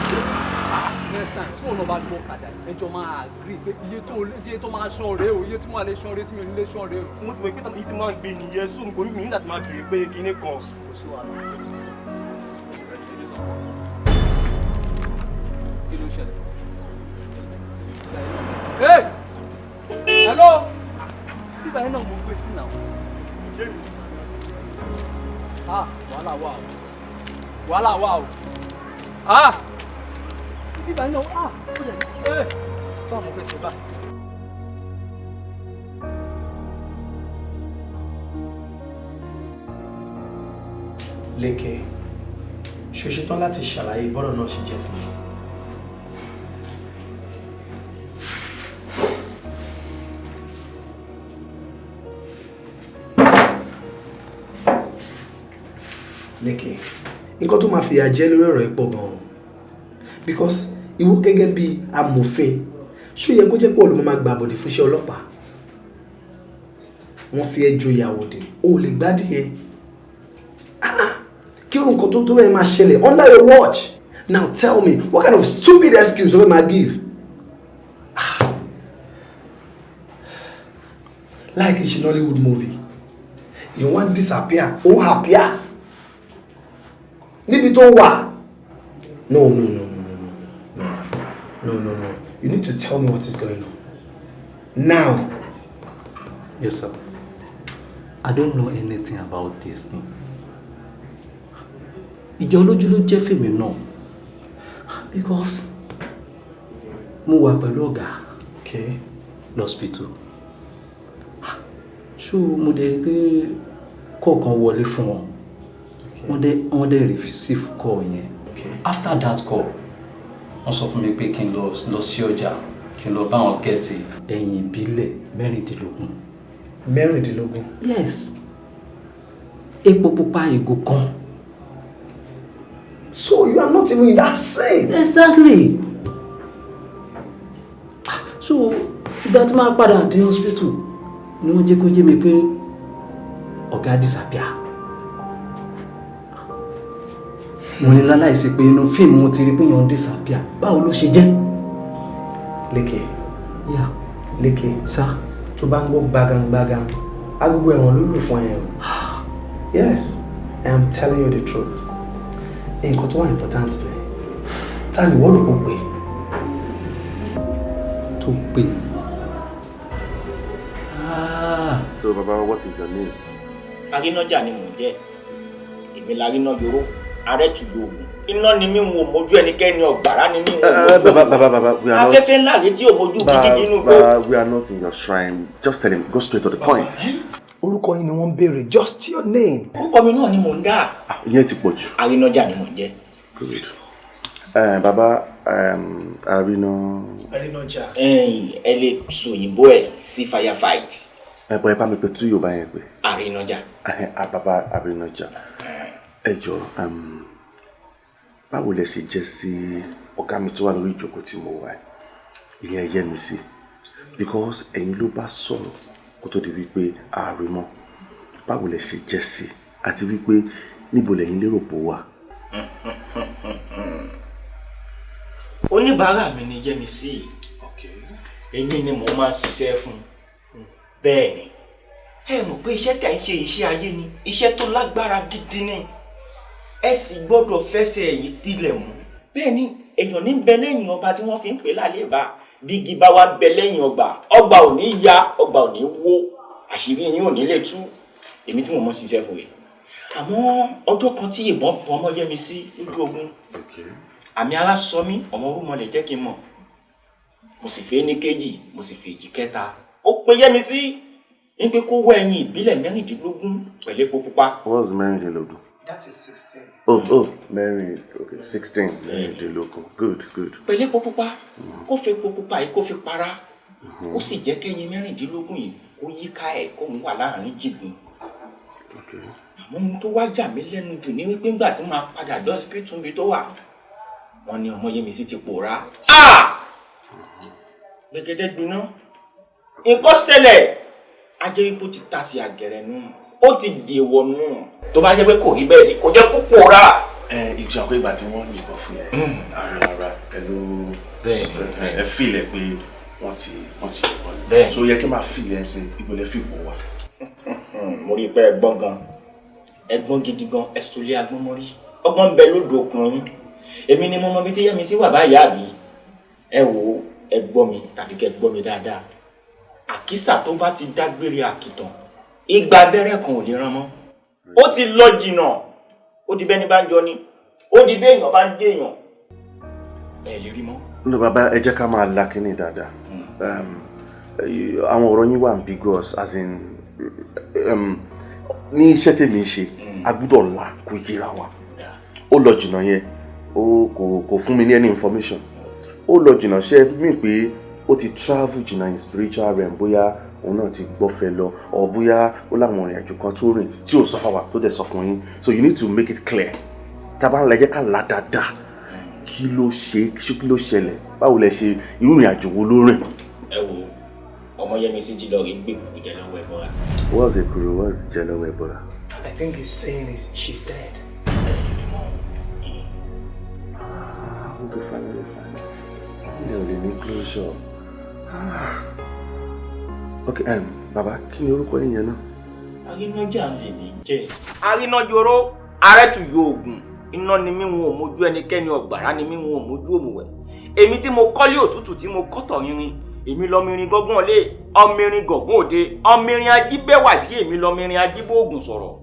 Speaker 19: next time tí wọn náà bá gbọ́ kàdá ẹjọ́ máa agree pé iye tó máa ṣan rèé o iye tí wọ́n lè ṣan rèé tí mi ò ní lè ṣan rèé o.
Speaker 20: mo sì mọ̀ pé iye tí máa ń gbé nìyẹn sóun kò ní mi nígbà tí máa bèèrè pé kinní kan.
Speaker 19: kò sí wàhálà. kí ló ṣẹlẹ̀? hey hello bíbá yẹn náà mo gbé sí náà. wàhálà wà o wàhálà wà o bíbá yẹn náà báwo mo fẹ́ ṣe báyìí.
Speaker 21: Lékè ṣó ṣetán láti ṣàlàyé bọ́rọ̀ náà ṣe jẹ́ fún mi. Lékè nǹkan tó máa fìyà jẹ lórí ọ̀rọ̀ ẹ̀ pọ̀ gan-an because ìwọ gẹ́gẹ́ bí amòfin ṣó yẹ kó jẹ́ pé olùmọ̀ máa gba àbọ̀dè fún iṣẹ́ ọlọ́pàá wọ́n fi ẹ́ joyè àwòdì o ò lè gbádìí ẹ kí irú nǹkan tó bẹ́ẹ̀ máa ṣẹlẹ̀ under your watch now tell me what kind of stupid excuse ló fẹ́ máa give like it's an Hollywood movie you wan disappear o happier níbi tó wà no you need to tell me what is going on now.
Speaker 22: Yes sir, I don't know anything about this thing. Ìjọ olójú ló jẹ́ fèmí náà because mo wà pẹ̀lú ọ̀gá lọ́spítù so mo dẹ̀ rí pé kọ̀ọ̀kan wọlé fún wọn wọ́n dẹ̀ receive call yẹn after that call wọ́n sọ fún mi pé kí n lọ sí ọjà kí n lọ bá wọn gẹ́ẹ̀tì ẹyin ìbílẹ̀ 16.
Speaker 21: 16?
Speaker 22: Yes, epo pupa ìgò kan.
Speaker 21: So you are not even in that scene.
Speaker 22: Exactly. So ìgbà tí máa padà dé hospital ni wọ́n jẹ́ kó yé mi pé ọ̀gá disappear. Mo ní láláìsí pé inú fíìmù mo ti rí pé yàn disappear. Báwo ló ṣe jẹ́?
Speaker 21: Lékè.
Speaker 22: Yeah.
Speaker 21: Lékè.
Speaker 22: Sir.
Speaker 21: Tó bá ń gbọ́ gbagangbagan agogo ẹ̀wọ̀n ló lù fún ẹ o. Yes, I am telling you the truth. Nǹkan tó wà important ni ta ni wọ́n rò pọ̀ pé.
Speaker 22: Tó pé.
Speaker 1: So Baba, what is your name?
Speaker 18: Arínájà ni mò ń jẹ́. Èmi la ríná yoró, arẹ́tùlógún. Iná ni mí wò mójú ẹnikẹ́ni ọ̀gbàrá ni mí wò.
Speaker 1: Baba, we are not.
Speaker 18: Afẹ́fẹ́ ńlá rí tí ò mójú gidi nínú gbó.
Speaker 1: We are not in your shrine. Just tell him, go straight to the point.
Speaker 21: Orúkọ yín ni wọ́n béèrè, just your name.
Speaker 18: Orúkọ mi náà ni mò ń dá.
Speaker 1: Ìyẹn ti pọ̀ jù.
Speaker 18: Arínájà ni mò ń jẹ́.
Speaker 1: Good. Baba,
Speaker 21: Arínájà.
Speaker 18: Ẹ lè sọ òyìnbó ẹ̀ sí firefight.
Speaker 1: Bọ̀ ẹ bá mi pè tú Yorùbá yẹn pé.
Speaker 18: Arínájà.
Speaker 1: Baba Arínájà. Ẹ jọ̀ọ́, báwo lẹ ṣe jẹ́ sí ọ̀gá mi tó wà lórí ìjókòó tí mo wà ìyẹn Yẹ́misí because ẹ̀yin ló bá sọ̀rọ̀ kó tó di wípé ààrẹ mọ́ báwo lẹ ṣe jẹ́ sí àti wípé níbo lẹ́yìn lérò pò wà.
Speaker 18: Oníbàárà mi ni Yẹ́misí. Èmi ni mo máa ń ṣiṣẹ́ fún. Bẹ́ẹ̀ ni ṣé ẹ mọ̀ pé iṣẹ́ tẹ̀ ń ṣe iṣẹ́ ayé ni iṣẹ́ tó lágbára gidi ni ẹ sì gbọ́dọ̀ fẹsẹ̀ èyí tilẹ̀ mú. Bẹ́ẹ̀ ni èèyàn ní bẹ lẹ́yìn ọba tí wọ́n fi ń pè lálébà bí igi bá wá bẹ lẹ́yìn ọgbà ọgbà ò ní ya ọgbà ò ní wó àṣírí yín ò ní lè tú èmi tí mo mọ̀ ṣiṣẹ́ fún yìí. Àmọ́ ọjọ́ kan tí ìbọn bọ ọmọ Yẹ́misí lójú ogun àmì ara sọ mí ọmọ orúmọ lè jẹ́ kí n mọ̀ mo sì fẹ́ ní kejì mo sì fẹ́ èjì kẹta ó pe Yẹ́misí ní pé kó wọ ẹyin ìbílẹ̀ 16 pẹ̀lú epo pupa.
Speaker 1: What's 16?
Speaker 21: That is 16.
Speaker 1: Oh, Mary, okay, 16. Good.
Speaker 18: Pẹ̀lú epo pupa kó fi epo pupa yìí kó fi para kó sì jẹ́ kẹ́yin 16 yìí kó yíká ẹ̀ kó ń wà láàrin jìgbìn. Àmọ́ ohun tó wá jà mí lẹ́nu jù ní wípé ńgbà tí máa padà jọ hospital mi tó wà wọ́n ní ọmọ Yẹ́misí ti pòórá. Gbẹ̀gẹ́dẹ́ gbiná nǹkan ṣẹlẹ̀ ajẹ́ wípé ó ti ta sí àgẹ̀rẹ̀ nù ó ti dèwọ̀ nù tó bá jẹ́ pé kò rí bẹ́ẹ̀ ni kò jẹ́ kó pòórá.
Speaker 1: Ìjà pé ìgbà tí wọ́n yìnbọn fún yẹn ara pẹ̀lú ẹ fílẹ̀ pé wọ́n ti yìnbọn bẹ́ẹ̀ so yẹ kí n máa fílẹ̀ ẹsẹ̀ ìgbọ̀lẹ̀ fìbò wà.
Speaker 18: Mo rí i pé ẹgbọ́n gan ẹgbọ́n gidi gan ẹ̀sùlẹ̀ agbọ́n mọ́rí ọgbọ́n ń bẹ lódò ọkùnrin èmi ni mo mọ bí tí Yẹ́misí wà báyìí àbí ẹ wò ó ẹ gbọ́ mi tàbí kẹ́ gbọ́ mi dáadáa àkísà tó bá ti dágbére àkìtàn igba abẹ́rẹ́ kan ò lè rán mọ́ ó ti lọ jìnnà ó di bẹ́ni bá ń jọ ni ó di bí èèyàn bá ń dé èèyàn ẹ lè rí mọ́.
Speaker 1: ní bàbá ẹ jẹ́ ká máa la kíní dáadáa àwọn ọ̀rọ̀ yín wà ambiguous as in ní iṣẹ́ tèmi ń ṣe a gbọ́dọ̀ là kó yíra wa ó lọ jìnnà yẹn kò fún mi ní any information ó lọ jìnnà ṣe mí pé ó ti travel jìnnà in spiritual realm bóyá òun náà ti gbọ́fẹ́ lọ or bóyá ó láwọn ìrìn àjò kan tó rìn tí ò sọ fáwa tó dẹ̀ sọ fún yín so you need to make it clear tábà ń lẹ jẹ́ ká là dáadáa kí ló ṣẹlẹ̀ báwo lẹ ṣe irú ìrìn àjò wo ló rìn.
Speaker 18: ẹ wo ọmọ Yẹ́misí ti lọ rí gbé kùkù jẹ lọ́wọ́ Ẹbọra.
Speaker 1: What's a kuru? What's jẹ lọ́wọ́ Ẹbọra?
Speaker 21: I think he's saying she's dead.
Speaker 1: Ó fi finally ilé ò lè ní closure. Ok, bàbá kí ni orúkọ yín yẹn náà?
Speaker 18: Arínájà lè ní jẹ́. Arínàjòrò arẹ́tù yóògùn iná ni mí wọn ò mójú ẹnikẹ́ni ọ̀gbàrá ni mí wọn ò mójú òmùwẹ̀. Èmi tí mo kọ́lé òtútù tí mo kọ́tọ̀ rinrin èmi lọ́mìnrin gọ́gùn lé ọmìnrin gọ̀gùn òde ọmìnrin ajíbẹ́wàdí èmi lọ́mìnrin ajíbóògùn sọ̀rọ̀.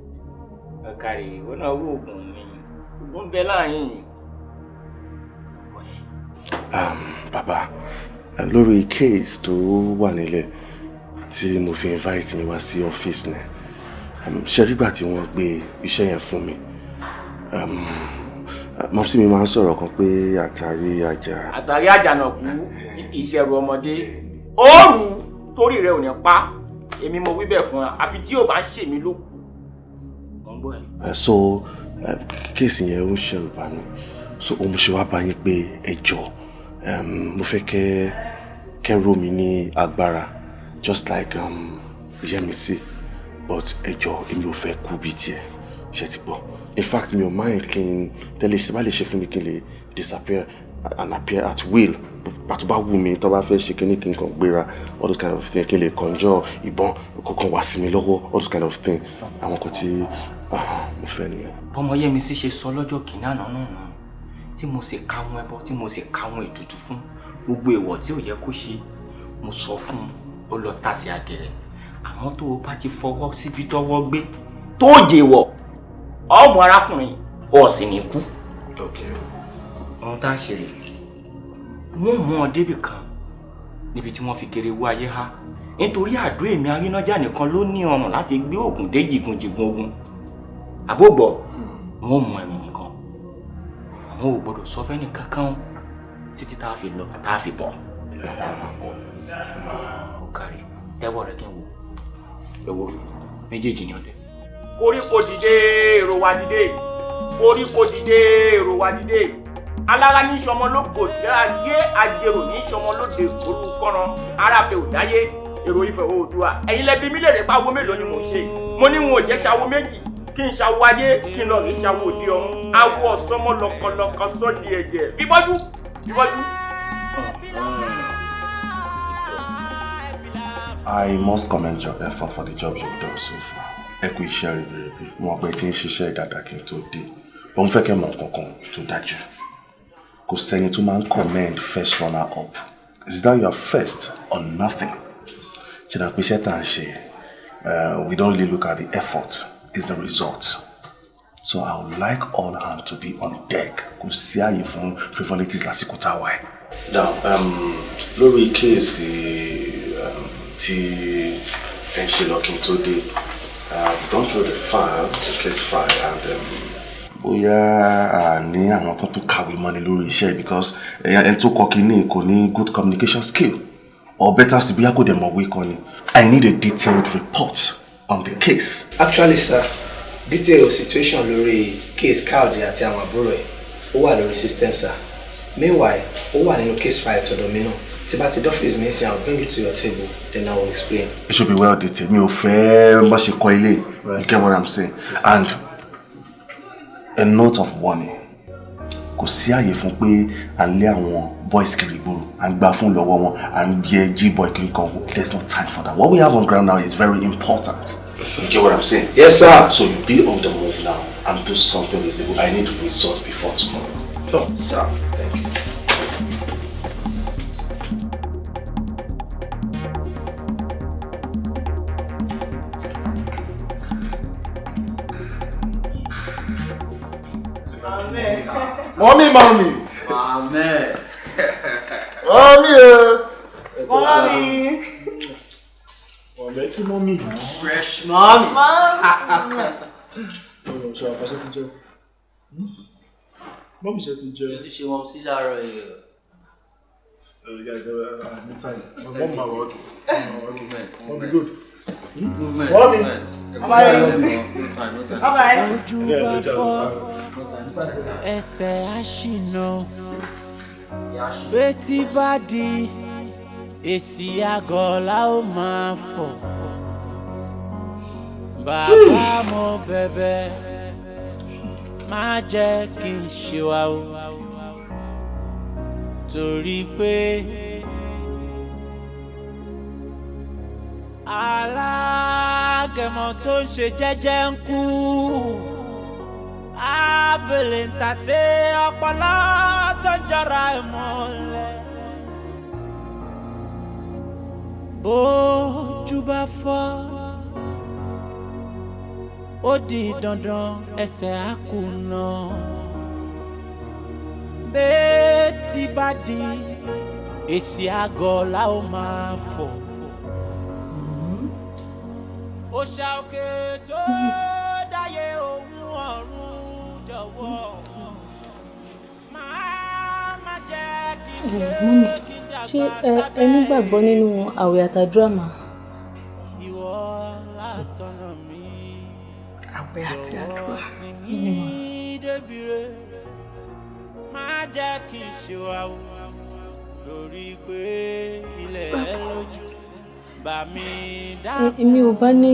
Speaker 18: Ọ̀kàrè ìwọ náà wó oògùn mi oògùn bẹ láàyìn.
Speaker 1: Bàbá lórí case tó wà nílẹ̀ tí mo fi invite yín wá sí ọ́fíìsì náà ṣe rígbà tí wọ́n gbé iṣẹ́ yẹn fún mi mọ́sí mi máa ń sọ̀rọ̀ kan pé àtàrí àjà.
Speaker 18: Àtàrí àjànàkú tí kì í ṣẹrù ọmọdé òòrù torí rẹ ò ní pa èmi mo wí bẹ́ẹ̀ fún ẹ àfi tí yóò bá ń ṣèmi ló kù.
Speaker 1: So kéèsì yẹn ń ṣẹ̀rù bà mí so òun ṣe wá bá yín pé ẹ jọ̀ọ́ mo fẹ́ kẹ́ ró mi ní agbára just like Yẹ́misí but ẹ jọ̀ọ́ èmi ò fẹ́ kú bí tiẹ̀ ṣe ti gbọ́ in fact mi ò mind kí n tẹ́lẹ̀ ṣe bá lè ṣe fún mi kí n lè disappear and appear at will pàtó bá wù mí tó bá fẹ́ ṣe kíní kí n kàn gbéra all those kind of thing kí n lè conjure ìbọn kọ̀ọ̀kan wá sí mi lọ́wọ́ all those kind of thing àwọn kan tí mo fẹ́ nìyẹn.
Speaker 18: Bọ́mọ Yẹ́misí ṣe sọ lọ́jọ́ kìíní àná náà tí mo sì káwọn ẹbọ tí mo sì káwọn ètùtù fún gbogbo èèwọ̀ tí ò yẹ kó ṣe mo sọ fún ó lọ tà sí àgẹ̀rẹ̀ àmọ́ tó o bá ti fọwọ́ síbi tọ́wọ́ gbé tó jèwọ̀ ọmọ arákùnrin ọ̀sìn ní kú. Ohun tá a ṣe rè wọ́n mú ọ débì kan níbi tí wọ́n fi kéré wú ayé há nítorí àdó èmi Arínájà nìkan ló ní ọrùn láti gbé ògùn dé jìgùnjìgùn ogun àbógbọ̀ wọ́n mú ẹ̀mí nìkan àwọn ò gbọ́dọ̀ sọ fẹ́ni kankan títí tá a fi lọ tá a fi bọ̀. Ó kárí tẹ́wọ́ rẹ kí n wò ẹ̀wọ̀ méjèèjì ni ọdẹ. Koríko dìde èrò wa dìde koríko dìde èrò wa dìde alára ní sọmọ lóko dáadé àjèrò ní sọmọ lóde olùkọ́ran arábẹ́ òdáyé èrò Ifẹ̀ Oòduà ẹ̀yin lẹ́bi mí lè rè pa awo mélòó ni mò ń ṣe mo ní wọn ò jẹ́ ṣàwo méjì kí n ṣàwo ayé kí n lọ rí ṣàwo òde ọ̀run awo ọ̀sọ́mọ lọ́kọ̀lọ́kọ̀ sọ́ọ̀dì ẹ̀jẹ̀ bíbọ́jú.
Speaker 1: I must commend your effort for the job you've done so far. Ẹ kú iṣẹ́ ribiribi, mo mọ̀ pé tí ń ṣiṣẹ́ dáadáa kí n tó dé. But mo fẹ́ kẹ́ mọ̀ nǹkan kan tó dájú. Kò sẹ́ni tó máa ń commend first runner up. Is that your first or nothing? Ṣé na pé iṣẹ́ tá à ń ṣe, we don't really look at the effort, it's the result. So I would like all hands to be on deck. Kò sí àyè fún frivolities lásìkò tá a wà. Now, lórí kéèsì tí ẹ ṣe lọ kí n tó dé, I've gone through the case file, and bóyá ní àwọn tó kàwé mọ́ni lórí iṣẹ́ because ẹni tó kọ kínní kò ní good communication skill, or better still bóyá kò dẹ̀ mọ̀wé kọ́ ni. I need a detailed report on the case.
Speaker 21: Actually, sir, detailed situation lórí case Káyọ̀dé àti àwọn àbúrò ẹ̀ ó wà lórí system, sir. Meanwhile, ó wà nínú case file tọ̀dọ̀ mi náà. Tí bá ti dọ́fíìsì mi sí, I'll bring it to your table, then I will explain.
Speaker 1: It should be well detailed. Mi ò fẹ́ má ṣe kọ ilé. You get what I'm saying? Yes, and a note of warning. Kò sí àyè fún pé à ń lé àwọn boys kiri ìgboro, à ń gbà fún lọ́wọ́ wọn, à ń gbé G-boy kiri kan. There's no time for that. What we have on ground now is very important. You get what I'm saying?
Speaker 21: Yes, sir.
Speaker 1: So you be on the move now and do something reasonable. I need to resort before tomorrow.
Speaker 21: So,
Speaker 1: sir, thank you.
Speaker 6: Mommy.
Speaker 9: Mommy.
Speaker 6: Mommy.
Speaker 9: Fresh mommy.
Speaker 6: Mommy ṣe ti jẹ.
Speaker 9: Ojú ṣe wọn sí láàárọ̀ yìí.
Speaker 6: Mom ma work. Mommy good.
Speaker 9: Movement.
Speaker 6: Mommy.
Speaker 11: Ojú bá fọ́, ẹsẹ̀ á ṣìnà. Betí bá di, èsì àgọ́ la ó máa fọ̀. Bàbá mo bẹ̀bẹ̀, má jẹ́ kí n ṣe wá o. Torí pé alágẹmọ tó ń ṣe jẹ́jẹ́ ń kú. Abèlè ń ta sí ọpọlọ tó jọra ẹ̀ mọ́lẹ̀. Bójú bá fọ́, ó di dandan ẹsẹ̀ á kùnà. Bétí bá di, èsì àgọ́ la ó máa fọ̀. Òṣà òkè tó dáyé òun ọ̀run jọ̀wọ́. Má jẹ́ kí n lè kí n dàgbà sábẹ́.
Speaker 3: Ṣé ẹ nígbàgbọ́ nínú àwẹ̀ àtàdúrà mà?
Speaker 11: Ìwọ látọ̀nà mi.
Speaker 7: Àwẹ̀ àti àdúrà.
Speaker 11: Má jẹ́ kí n ṣe wá o lórí pé ilẹ̀ lójú.
Speaker 3: Èmi ò bá ní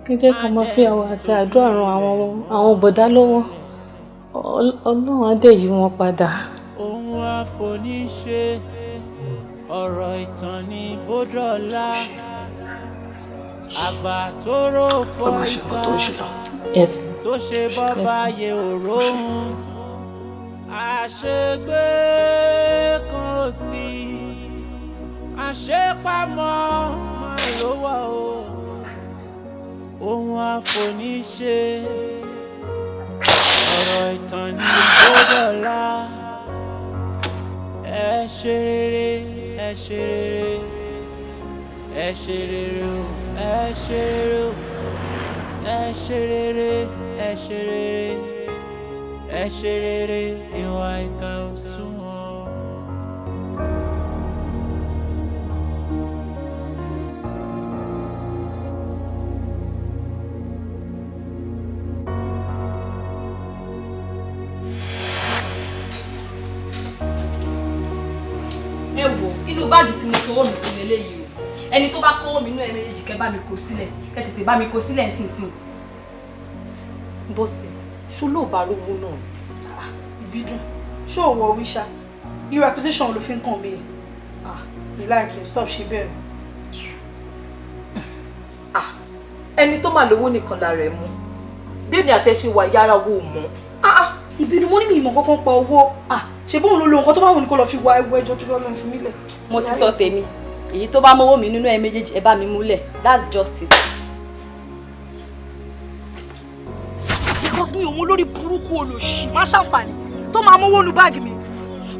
Speaker 3: kí jẹ́ ká máa fi àwẹ̀ àti àdúrà ran àwọn bọ̀dá lọ́wọ́. Ọlọ́run á dẹ̀ yí wọn padà.
Speaker 11: Ohun àfoníṣe ọ̀rọ̀ ìtàn ní bódọ́lá. Àgbà tó rò fọ́ ìka tó ṣe bọ́bá yẹ òróhùn. Àṣegbé kan ò sí, àṣepamọ́ máa ló wà o. Ohun àfoníṣe ọ̀rọ̀ ìtàn ní bódọ́lá. Ẹ ṣe rere, ẹ ṣe rere, ẹ ṣe rere o, ẹ ṣe rere o, ẹ ṣe rere, ẹ ṣe rere, ẹ ṣe rere, ìwà ìkà ò sunwọ̀n.
Speaker 17: kówó mi nínú ẹ̀mẹ́jì kẹ́ bá mi kó sílẹ̀ kẹ́ tètè bá mi kó sílẹ̀ nísinsìnyí.
Speaker 7: Bọ́sẹ̀ ṣó ló bá rówó náà ìbídùn ṣó wọ wíṣà irú acquisition ló fi ń kàn mí mi láìkí stop ṣe bẹ́ẹ̀.
Speaker 10: ẹni tó máa lówó nìkan lára ẹ̀ mú bẹ́ẹ̀ni àti ẹ ṣe wà yára owó mọ́.
Speaker 7: ìbínú mo ní mi ìmọ̀ kankan pa owó ṣe bóun ló lo nǹkan tó bá wù ní kó lọ fi wá ẹwọ ẹjọ́ tó lọ́nà fún mi lẹ̀.
Speaker 17: mo ti sọ tèmi èyí tó bá mówó mi nínú ẹ méjèèjì ẹ bá mi múlẹ̀ that's just it.
Speaker 7: because mi ò mú lórí burúkú olóṣì má ṣàǹfààní tó máa mówó nu báàgì mi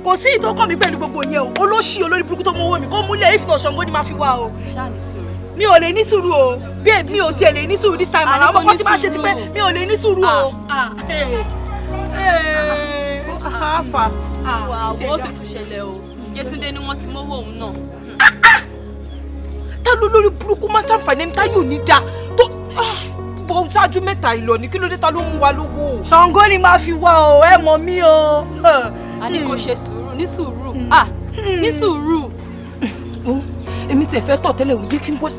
Speaker 7: kò sí ìtọ́kàn mi pẹ̀lú gbogbo yẹn o olóṣì olórí burúkú tó mówó mi kó múlẹ̀ if not Ṣàngó ni máa fi wá o.
Speaker 17: ṣáà ní sùúrù.
Speaker 7: mi ò lè ní sùúrù o babe mi ò tiẹ̀ lè ní sùúrù this time around ọmọ kan tí máa ṣe ti pé mi ò lè ní sùúrù o.
Speaker 17: wà á wọ́n tuntun ṣẹlẹ̀ o Yétúndé ni wọ́n ti mówó òun náà.
Speaker 10: ta ló lórí burúkú má ṣàǹfààní ẹni tá yóò ní dáa tó bọ́ ṣáájú mẹ́ta ìlọ ní kí ló dé ta ló mú wa lówó.
Speaker 7: Ṣàngó ni máa fi wá o ẹ mọ̀ mí o.
Speaker 17: a ní kó ṣe sùúrù ní sùúrù ní sùúrù.
Speaker 10: èmi tiẹ̀ fẹ́ tọ̀ tẹ́lẹ̀ wò jẹ́ kí n bọ́.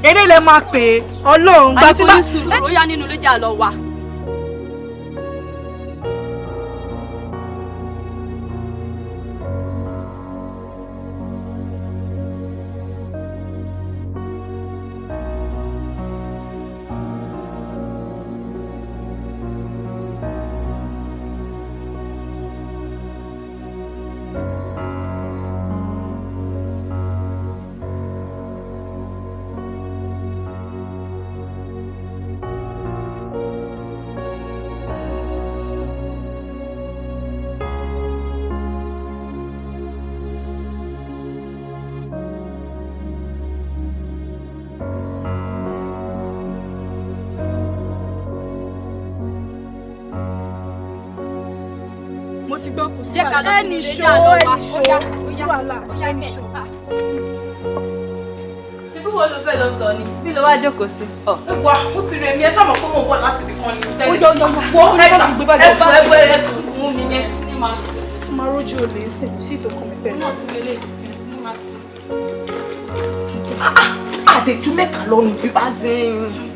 Speaker 7: eré lẹ máa pè é Ọlọ́run
Speaker 17: gba tí bá. a ní kó ní sùúrù ó yá nínú ilé jà lọ wá.
Speaker 7: ti gbọ́ kò sí wàhálà ẹni ṣó sí wàhálà ẹni ṣó.
Speaker 17: ṣé bí wo ló fẹ́ lọ tọ̀ ni bí ló wá jókòó sí.
Speaker 10: wà ó ti rẹ̀ mí ẹ ṣàmọ̀ pé mo wọ̀ láti ibì kan ní tẹ́lẹ̀.
Speaker 7: ó yọ wọ́n ẹ bá mi gbé bá jẹ́ fún
Speaker 10: ẹ mú mi yẹn ní máa sùn.
Speaker 7: máa rójú olè ń sìn kò sí ìtòkàn mi pẹ̀lú.
Speaker 17: náà ti lélẹ̀ ní máa tì.
Speaker 10: àdèjú mẹ́ta lọ́rùn bí bá ṣe ń.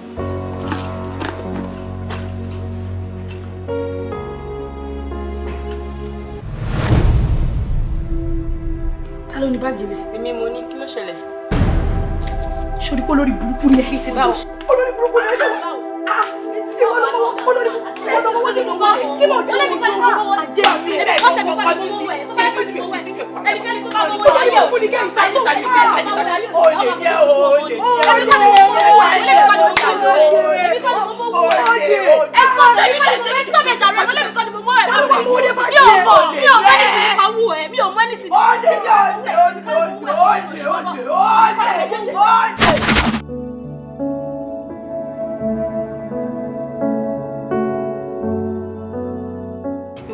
Speaker 7: ta ló ní báàgì rẹ̀.
Speaker 17: èmi mo ní kí ló ṣẹlẹ̀.
Speaker 7: sori pé olórí burúkú ni ẹ.
Speaker 17: bí ti báwo.
Speaker 7: olórí burúkú ni ẹ sọ. ìwọ ló mọ olórí burúkú ìwọ ló mọ wọ́n sì mọ̀ wọ́n tí mo jẹ́ wọ́n àjẹ́ àti ẹ̀rẹ́
Speaker 17: wọ́n sẹ̀mí kọ́ ni mo wẹ̀ tó bá yẹ kó ẹnikẹ́ni tó bá mọ̀ wọ́n yẹ
Speaker 7: olórí burúkú ni kẹ́ ìṣàkóso.
Speaker 10: olè jẹ́ olè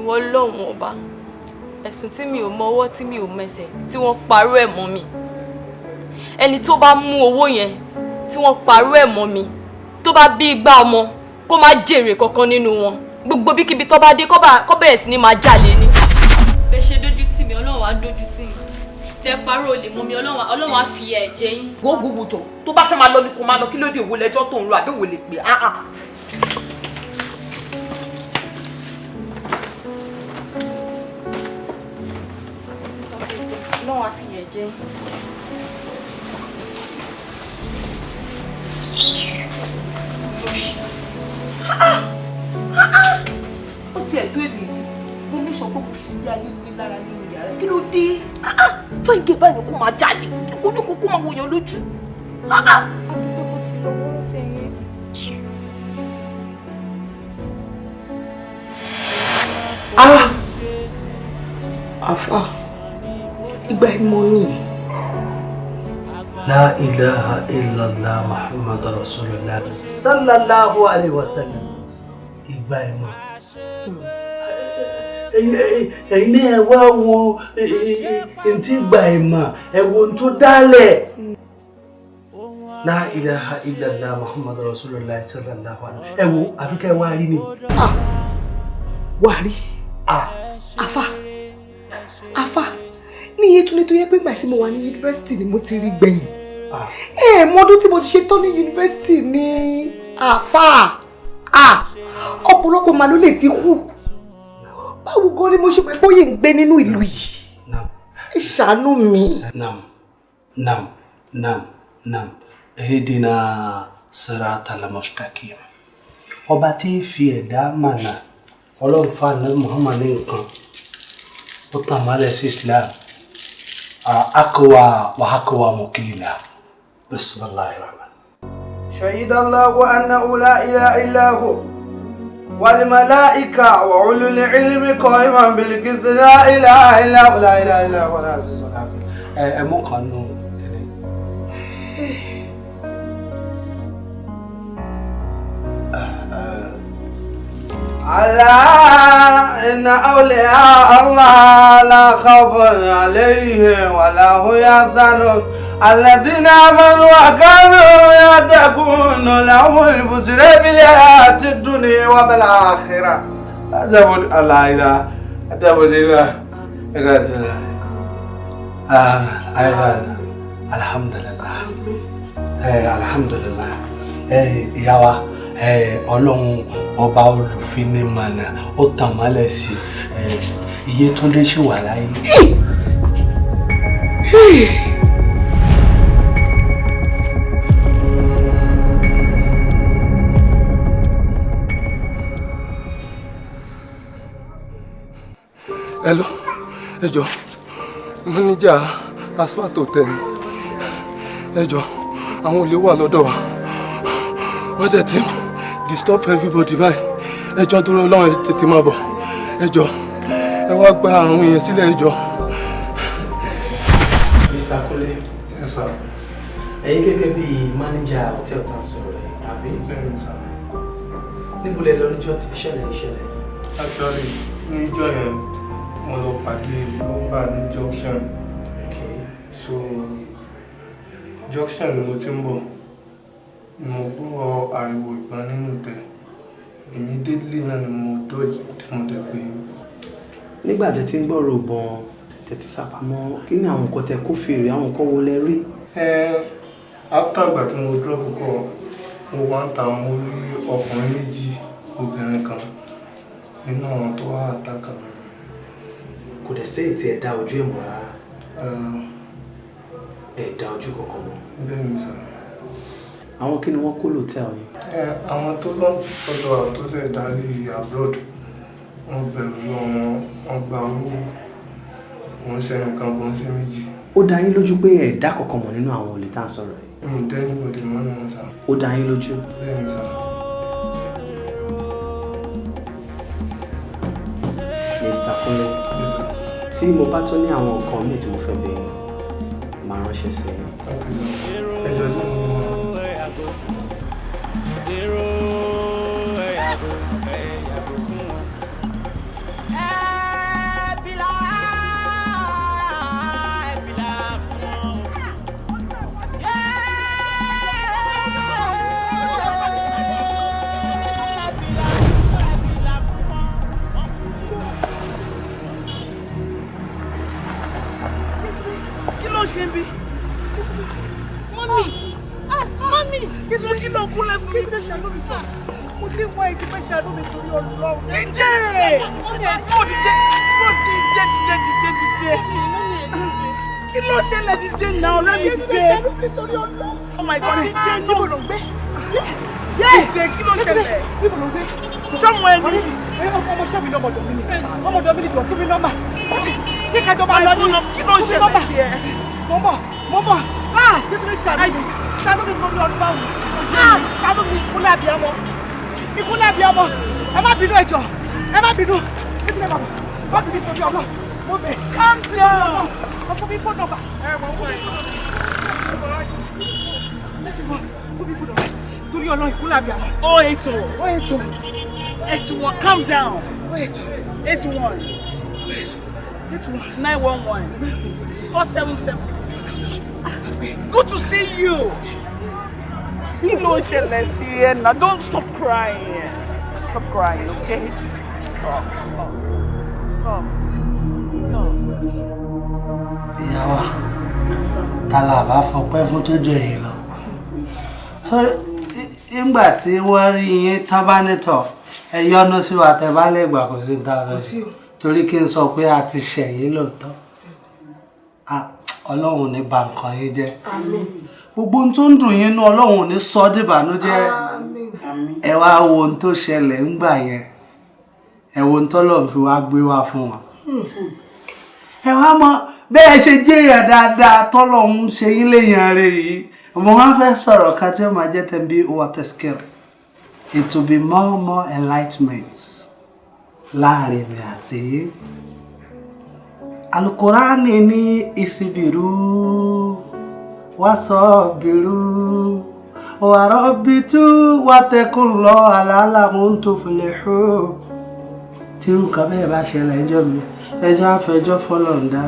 Speaker 17: ìwọ lọ́hùn ọba ẹ̀sùn tí mi ò mọ ọwọ́ tí mi ò mẹsẹ̀ tí wọ́n parọ́ ẹ̀ mọ́ mi ẹni tó bá mú owó yẹn tí wọ́n parọ́ ẹ̀ mọ́ mi tó bá bí igbá ọmọ kó má jèrè kankan nínú wọn gbogbo bíkíbi tó bá dé kó bẹ̀rẹ̀ sí ní máa jalè ni. bẹ́ẹ̀ ṣe dójú tì mí ọlọ́run á dójú tì mí tẹ parọ́ olè mọ́ mi ọlọ́run á fi ẹ̀ jẹ yín.
Speaker 10: gbogbo jọ tó bá fẹ́ máa lọ ni kò máa lọ kí ló dé òwò lẹ́jọ́ tó ń ro àbí òwò lè pè á.
Speaker 17: ọlọ́run á fi ẹ̀ jẹ yín.
Speaker 10: ó tiẹ̀ tó èmi yìí mo ní sọ pé mo fi ilé ayé ní lára nínú yàrá kí ló dé fáìgé báyìí kó máa jáde kó ní kó máa wòyàn lójú.
Speaker 7: àdúgbò kò tí lọ wọ́n ti ẹ̀yẹ. àfà ìgbà ìmọ̀ ni.
Speaker 12: La ilaha illallah Muhammad Rasulullah sallallahu alaihi wasallam. Ìgbà ìmọ̀. Ẹ̀yin náà wá wo ntí ìgbà ìmọ̀ ẹ̀wọ̀n tó dálẹ̀. La ilaha illallah Muhammad Rasulullah sallallahu alaihi wasallam. Ẹ̀wọ̀n àfikẹ́ wá rí ni.
Speaker 7: Wá rí. Àfà ní Yétúndé tó yẹ pé ìgbà tí mo wà ní yunifásitì ni mo ti rí gbẹ̀yìn. Mọ́dún tí mo ti ṣe tán ní yunifásitì ní àfáà. Ọ̀pọ̀lọpọ̀ màlúù lè ti kú. Báwo gan ni mo ṣe pé bóyá ń gbé nínú ìlú yìí? Ẹ ṣàánú mi.
Speaker 12: Nam. Ehdina siratal mustaqim. Ọba tí fi ẹ̀dá mànà Ọlọ́run fún Ànábì Muhammad ní nǹkan. Ó tàn mọ́lẹ̀ sí Islam. Akwa wa hakwa mukila. Bismillahirrahmanirrahim. Shahidallahu annahu la ilaha illa hu. والملائكة وأولو العلم قائما بالقسط لا إله إلا هو لا إله إلا هو العزيز الحكيم. مو قانون ألا إن أولياء الله لا خوف عليهم ولا هم يحزنون الذين آمنوا وكانوا يتقون لهم البشرى في الحياة الدنيا وبالآخرة. أدبر الله إله أدبر الله الحمد لله الحمد لله ìyá wa Ọlọ́run ọba olùfinimọ̀nà ó tàn mọ́lẹ̀ sí Iyetunde ṣì wà láyé.
Speaker 5: Hello, ẹ jọ̀ọ́, manager Asphalt Hotel ni. Ẹ jọ̀ọ́, àwọn olè wà lọ́dọ̀ wa. Wọ́n dẹ̀ ti disturb everybody báyìí. Ẹ jọ̀ọ́ nítorí Ọlọ́run tètè máa bọ̀. Ẹ jọ̀ọ́, ẹ wá gba àwọn èèyàn sílẹ̀ ẹ jọ̀ọ́.
Speaker 21: Mr. Kule. Yes, sir. Ẹ̀yin gẹ́gẹ́ bí manager hotel tá a sọ̀rọ̀ rẹ̀, àbí?
Speaker 5: Bẹ́ẹ̀ni, sir.
Speaker 21: Níbo lẹ lọ níjọ́ tí ìṣẹ̀lẹ̀?
Speaker 5: Actually, níjọ́ yẹn mo lọ pàdé plumber ní junction. So junction ni mo ti ń bọ̀, mo gbọ́ ariwo ìbọn nínú tẹ̀. Immediately náà ni mo dodge tí mo dẹ̀ pé.
Speaker 21: Nígbà tí ń gbọ́rọ̀ ìbọn tẹ̀tí sápamọ́, kí ni àwọn nǹkan tẹ kó fèrè, àwọn nǹkan wo lẹ rí?
Speaker 5: After ìgbà tí mo drop call, mo wá ń ta mo rí ọkùnrin méjì, obìnrin kan nínú àwọn tó wá àtàkà.
Speaker 21: Kò dẹ̀ sí ètí ẹ̀dá ojú ìmọ̀ rárá. Ẹ̀dá ojú kankan mọ́.
Speaker 5: Bẹ́ẹ̀ni sir.
Speaker 21: Àwọn kí ni wọ́n kó lòtẹ́ẹ̀lì yìí?
Speaker 5: Àwọn tó lọ́ọ̀tì lọ́dọ̀ àwọn tó ṣẹ̀ darí abroad, wọ́n bẹ̀rù wọn gba owó, wọ́n ṣe nìkan bọ́n sí méjì.
Speaker 21: Ó dá yín lójú pé ẹ̀dá kankan mọ̀ nínú àwọn olè tá à ń sọ̀rọ̀ yìí?
Speaker 5: Mi ò dẹ́ anybody mọ́ nínú sir.
Speaker 21: Ó dá yín lójú?
Speaker 5: Bẹ́ẹ̀ni sir.
Speaker 21: Mr. Kule.
Speaker 5: Yes sir.
Speaker 21: Tí mo bá tún ní àwọn nǹkan míì tí mo fẹ́ bẹ̀ yín, máa ránṣẹ́ sí yín.
Speaker 5: Okay sir. Ẹ jọ sí mi ní wọn.
Speaker 7: Ṣe bí mọ́mí nítorí kí ló kúnlẹ̀ fún mi. Kí ló ṣàánú mi tán? Mo ti wọ èyí tí fẹ́ ṣàánú mi torí Ọlọ́run. Dídé! Ó dìde! Fọ́ọ̀sì dìde! Kí ló ṣẹlẹ̀ dídé náà ọ̀rẹ́ mi dídé? Kí ló ṣàánú mi torí Ọlọ́run? Oh my God, dídé náà. Níbo ló ń gbé? Dídé kí ló ṣẹlẹ̀? Níbo ló ń gbé? Sọ́mọ ẹni. Ọmọ ṣẹ́ mi lọ́mọdọ̀ mi ni. Ọmọdọ̀ mi ni jọ fún mi nọ́mbà. Ṣé kájọ máa lọ ní? Kí ló ṣẹlẹ̀ sí ẹ? Mo bọ̀. Nítorí ṣàánú mi torí Ọlọ́run báwo. Ṣàánú mi ìkúnlẹ̀ àbíyamọ. Ìkúnlẹ̀ àbíyamọ. Ẹ má bínú ẹjọ́. Ẹ má bínú. Nítorí bàbá. Wọ́n ti sọ sí Ọlọ́run. Mo bẹ̀. Calm down. Wọ́n fún mi fóònù nọ́mbà. Wọ́n fún mi fóònù nọ́mbà. Lẹ́sìn wọn fún mi fóònù nọ́mbà. Torí Ọlọ́run ìkúnlẹ̀ àbíyamọ. 080. 81. Calm down. 81. 911. 477. Good to see you. Kí ló ṣẹlẹ̀ sí ẹ náà? Don't stop crying. Stop crying, okay? Stop.
Speaker 21: Ìyá wa,
Speaker 12: tala bá fọpẹ́ fún tó jọ èyí lọ sórí nígbà tí wọ́n rí yín tábánítọ̀ ẹ yọ́nú sí wa tẹ́ bá lè gbà kó sí ní tábẹ́ torí kí n sọ pé a ti ṣẹ̀yìn lóòótọ́ ọlọ́run ní bà nǹkan yín jẹ́ gbogbo ohun tó ń dùn yín nú ọlọ́run ní sọ dìbànújẹ́ ẹ wá wo ohun tó ṣẹlẹ̀ ńgbà yẹn ẹ wo ohun tọ́lọ́run fi wá gbé wá fún wọn ẹ wá mọ̀ bẹ́ẹ̀ ṣe jẹ́yàn dáadáa tọ́lọ́run ṣe yín léyàn rẹ̀ yìí mo máa fẹ́ sọ̀rọ̀ kan tí ó máa jẹ́ tẹ̀mí water it will be more enlightenment láàrin mi àti yín alukurani ní ìsibìrú wasabiru warabitu watekunlọ alalamuntufilihu tírú nǹkan bẹ́ẹ̀ bá ṣẹlẹ̀ ẹjọ́ mi ẹjọ́ àfẹjọ́ fọlọ́ǹda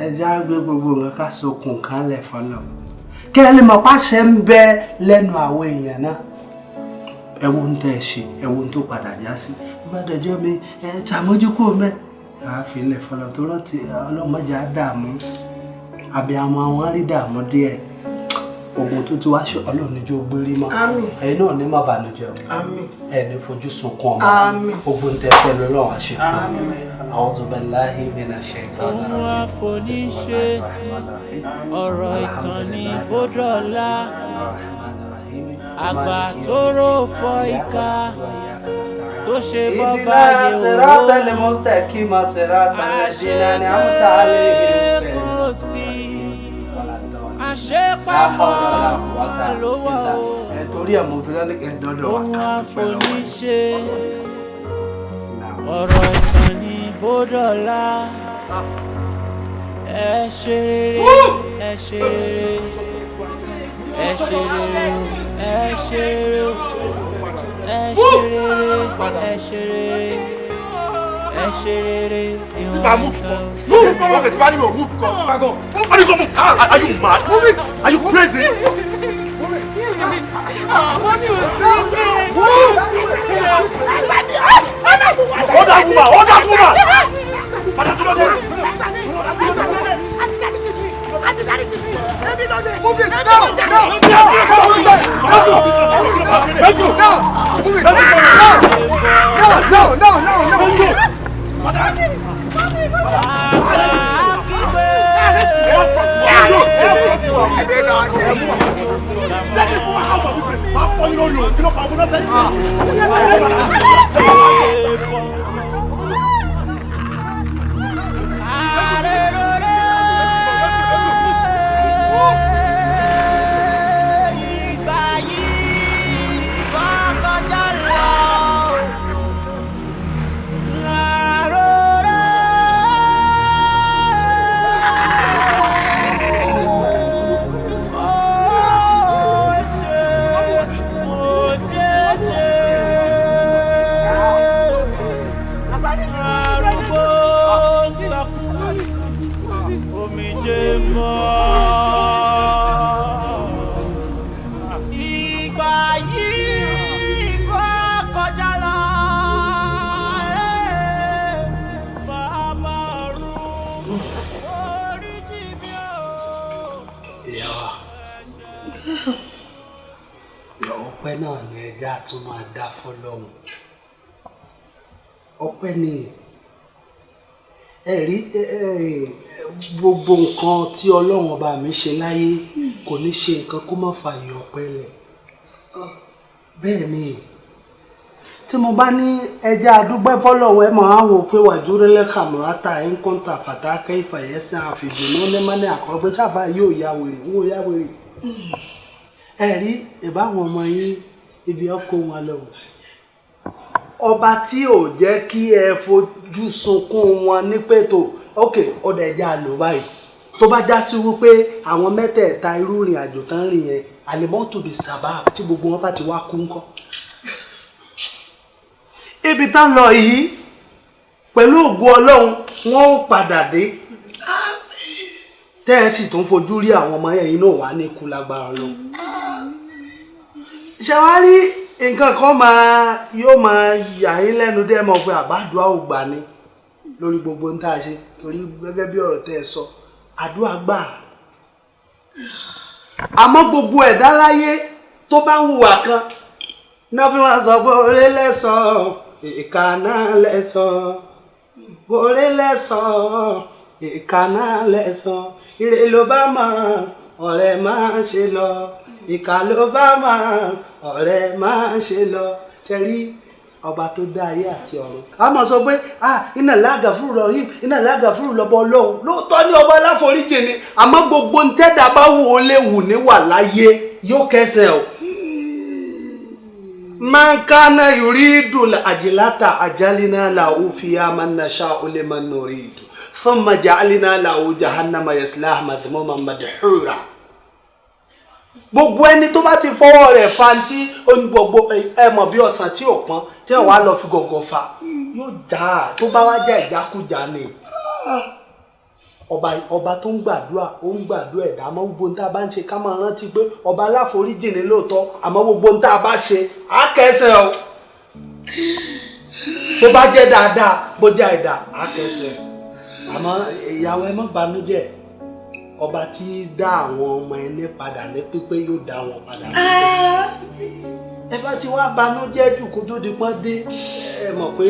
Speaker 12: ẹjọ́ àgbẹ̀ gbogbo nǹkan ká sokùn kálẹ̀ fọlọ́ kẹ́ ẹ lè mọ̀ pàṣẹ ń bẹ lẹ́nu àwọn èèyàn náà ẹwọ ń tẹ́ ẹ ṣe ẹwọ ń tó padà já sí ìbádọ́jọ́ mi ẹ ṣàmójúkú mẹ́ àá fi ilẹ̀ fọlọ́ tó rántí ọlọ́mọdé á dààmú àbíàmọ́ àwọn rí dààmú díẹ̀ ogun tó ti wá ṣe ọlọ́run níjó gbérí mọ́ ẹ̀yin náà ní má bànújẹ́ o ẹ̀ ní fojú sunkún ọmọ ogun tẹ́ fẹ́ lọ́lọ́run àṣẹ fún a'udhu billahi minash shaitanir rajim.
Speaker 11: ohun àfoníṣe ọ̀rọ̀ ìtàn ní bódọ́lá àgbà tó rò fọ́ ìka tó ṣe bọ́bá yẹ̀ wò
Speaker 12: siratal mustaqim siratal ladina an'amta alayhim
Speaker 11: kò sí àṣepamọ́ ló wà o.
Speaker 12: torí ẹ̀ mo fi lọ́ní kẹ́ dọ́dọ̀ wá
Speaker 11: ohun àfoníṣe ọ̀rọ̀ ìtàn ní bódọ́lá ẹ ṣe rere ẹ ṣe rere ẹ ṣe rere ẹ ṣe rere ẹ ṣe rere ẹ ṣe rere ẹ ṣe rere ìwọ̀n ìfẹ́.
Speaker 6: Move! Okay, Tiffany, move, cause I go. Are you coming? Are you mad? Move it! Are you crazy? Hold that woman! Hold that woman! Move it! No! No! No! Move it!
Speaker 12: ọpẹ́ náà ni ẹja tún máa dá fọ́lọ́run ọpẹ́ ni ẹ̀rí gbogbo nǹkan tí Ọlọ́run ọba mi ṣe láyé kò ní ṣe nǹkan kó má fààyè ọpẹ́ lẹ̀ bẹ́ẹ̀ ni tí mo bá ní ẹja àdúgbẹ́ fọ́lọ́run ẹ máa wò pé wàjúrẹ́lẹ́ kàmúrátà ẹ̀ ń kọ́ńtà fàtàkẹ́ ìfàyẹ́sìn àfìdùnú lẹ́mọ́nì àkọ́gbẹ́ sábà yóò yá wèrè wò yá wèrè ẹ̀rí ìbáwọn ọmọ yín ibi ọkọ wọn lọ ọba tí ò jẹ́ kí ẹ fojú sunkún wọn ní pẹ̀tò ok ọdẹ ẹja lò báyìí tó bá já sí wípé àwọn mẹ́tẹ̀ẹ̀ta irú ìrìn àjò tán rìn yẹn àlèmọ́tò bíi sábà tí gbogbo wọn bá ti wá kú ńkọ́ ibi tán lọ yìí pẹ̀lú ògo Ọlọ́run wọn ó padà dé tẹ́ ẹ sì tún fojú rí àwọn ọmọ yẹn náà wà ní ikú lágbára lọ. ṣé wàá rí nǹkan kan yóò máa yà yín lẹ́nu dé mọ̀ pé àbádùá ò gbà ni lórí gbogbo ń tá a ṣe torí gẹ́gẹ́ bí ọ̀rọ̀ tẹ́ ẹ sọ àdúrà gbà. Àmọ́ gbogbo ẹ̀dá láyé tó bá hùwà kan náà fi wọ́n sọ pé oore lẹ́san ìkà náà lẹ́san, oore lẹ́san ìkà náà lẹ́san, ire ló bá mọ̀ ọ̀rẹ́ máa ṣe lọ, ìkà ló bá mọ̀ ọ̀rẹ́ máa ṣe lọ. Ṣe rí ọba tó dá ayé àti ọ̀run. A máa sọ pé iná lága fúru lọ yìí, iná lága fúru lọ́bọ ọlọ́run. Lóòótọ́ ní ọba aláforíjì ni, àmọ́ gbogbo ń tẹ́dà bá wù ó léwu níwà láyé yóò kẹsẹ̀ o. Man kana yuridu al-ajlata ajalina lahu fiha man nasha'u liman nuridu thumma ja'alna lahu jahannama yaslaha madhmuman madhura. Gbogbo ẹni tó bá ti fọwọ́ rẹ̀ fa tí gbogbo ẹ mọ̀ bí ọ̀sán tí ò pọ́n tí wọ́n wá lọ fi gọ̀gọ̀ fa yóò já tó bá wá já ìjákújá ni. Ọba tó ń gbàdúrà ó ń gbàdúrà ẹ̀dá àmọ́ gbogbo ohun tá a bá ń ṣe ká máa rántí pé ọba aláforíjì ni lóòótọ́ àmọ́ gbogbo ohun tá a bá ṣe á kẹsẹ̀ o. Bó bá jẹ́ dáadáa bó jẹ́ àìdá á kẹsẹ̀. Àmọ́ ìyàwó ẹ má banújẹ́, ọba tí dá àwọn ọmọ ẹni padà ní pípé yóò dá wọn padà ní pípé. Ẹ bá ti wá banújẹ́ jù kó tó di pọ́n dé ẹ mọ̀ pé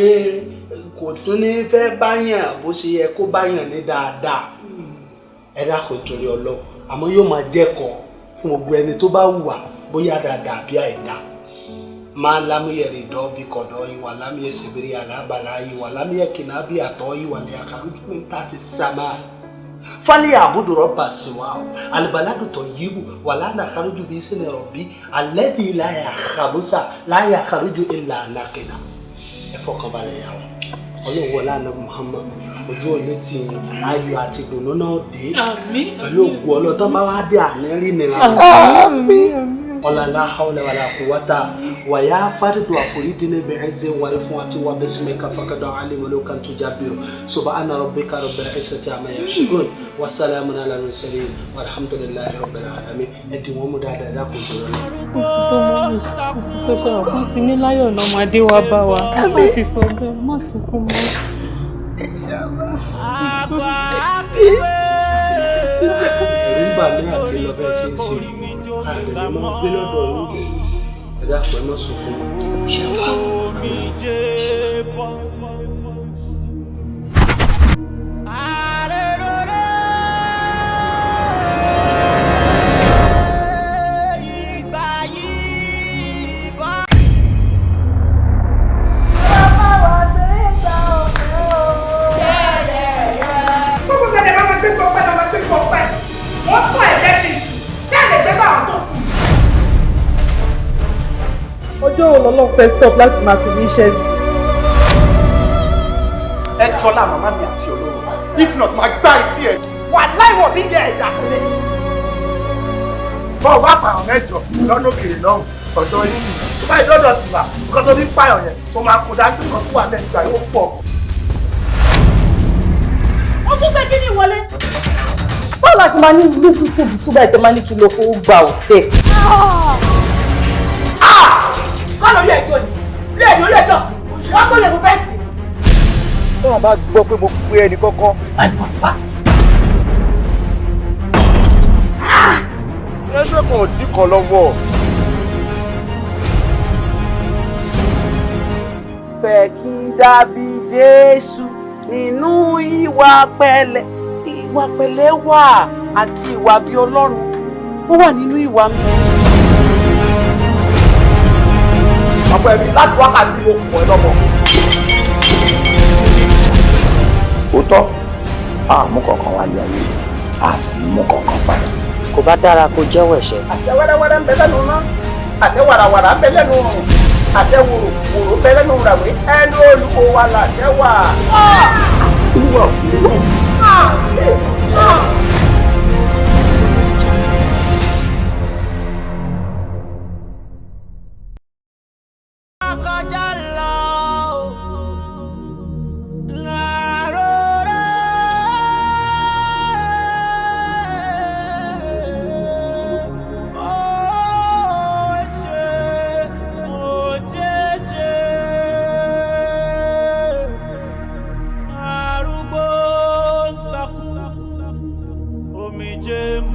Speaker 12: kò tún ní fẹ́ báyàn bó ṣe yẹ kó báyàn ní dáadáa. Ẹ dákun torí Ọlọ́run àmọ́ yóò máa jẹ́kọ̀ọ́ fún gbogbo ẹni tó bá hùwà bóyá dáadáa bí àìdá. Máa lámúyẹ̀rì dọ́ bí kọ̀dọ̀ ìwà lámúyẹ̀ sèbèrè àlábàlá ìwà lámúyẹ̀ kìnnà bí àtọ́ ìwà ní àkàrújú ní tàti sàmà. Fali abudu rabba siwao albaladu tayyibu wala nakharuju bi ismi rabbi alladhi la yakhabusa la yakharuju illa nakina. Ẹ fọkàn balẹ̀ yà wọ́n. Ọlọ́run wọlé ànábì Muhammad ojú òní tí ayọ̀ àti ìdùnnú náà dé pẹ̀lú ògùn ọlọ́tọ́ bá wá dé àní rí nìlá. Ọlọ́lá hawla wala quwwata wàyà fárídù àforídìní bi'izzi warifati wa bismika fakada alimu lókan tó jábìrò subhana rabbika rabbil izzati amma yasifun wa salamun ala mursalin walhamdulillahi rabbil alamin. Ẹ̀dì wọn mú dáadáa dákun tó rẹ̀.
Speaker 3: Tó ṣe ọ̀kan ti ní láyọ̀ náà máa dé wá bá wa. Wọ́n ti sọ bẹ́ẹ̀ má sunkún mọ́.
Speaker 12: Ẹ̀rí bà mí àti lọ bẹ́ẹ̀ ṣe ń ṣe àgbẹ̀dẹ̀ máa gbé lọ́dọ̀ ọ̀run ẹ̀dá pẹ̀lú náà sunkún mọ́.
Speaker 7: Ọjọ́ wo lọ́lọ́ fẹ́ stop láti máa fi ní iṣẹ́ sí?
Speaker 6: Ẹ jọlá màmá mi àti Ọlọ́run, if not máa gbá etí ẹ̀.
Speaker 7: Wà láìwọ̀ bí jẹ́ ẹ̀dá kúlẹ̀.
Speaker 6: Bọ́ọ̀ bá pààyàn mẹ́jọ lọ́nà òkèèrè lọ́hùn ọ̀dọ́ yìí. Tó bá ìdọ́dọ̀ ti wà, nǹkan tó ní pààyàn yẹn, tó máa kó dájú kan sí wà lẹ́yìn ìgbà yóò pọ̀.
Speaker 7: Ó tún fẹ́ kí ni ìwọlé? Báwo la ṣe máa ní lúkú tóbi tó báyìí tó máa ní kí ló fowó gba òtẹ́? Kọ́ lórí ẹjọ́ ni, ilé ẹ̀jọ́ ilé ẹjọ́, wọ́n kó lè mú fẹ́ǹsì.
Speaker 6: Tí wọ́n bá gbọ́ pé mo pe ẹnì kankan, àìpàpà. Ẹṣẹ́ kan ò dín kan lọ́wọ́.
Speaker 12: Fẹ́ kí n dàbí Jésù nínú ìwà pẹ̀lẹ́. Ìwà pẹ̀lẹ́ wà àti ìwà bí Ọlọ́run. Ó wà nínú ìwà mi.
Speaker 6: Ọ̀pọ̀ ẹ̀mí láti wákàtí mo pọ̀ ẹ lọ́mọ.
Speaker 13: Ó tọ́, a mú kankan wá lé ayé, a sì mú kankan padà.
Speaker 15: Kò bá dára kó jẹ́wọ́ ẹ̀ṣẹ̀.
Speaker 6: Àṣẹ wẹ́rẹ́wẹ́rẹ́ ń bẹ lẹ́nu náà, àṣẹ wàràwàrà ń bẹ lẹ́nu ọ̀run, àṣẹ wòròwòrò ń bẹ lẹ́nu ràwé, ẹnu olùkó wa làṣẹ wà. Olúwa olúwa.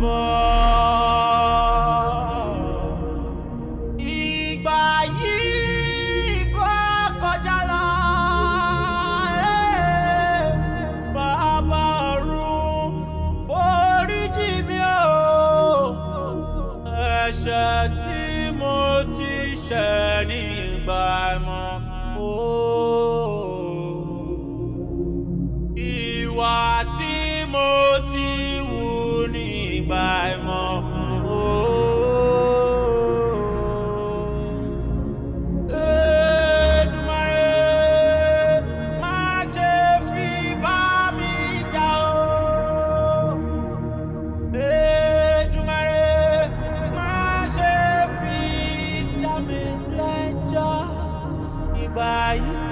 Speaker 11: bọ̀. Ìgbà yìí bọ́ kọjá lọ. Bàbá ọ̀run oríjì mi o. Ẹ̀ṣẹ̀ tí mo ti ṣẹ̀ nígbà ìmọ̀. Ìwà tí mo ti wù nígbà ìmọ̀. Èdùmàrè má ṣe fi bá mi jà o. Èdùmàrè má ṣe fi dá mi lẹ́jọ́. Ìgbà yìí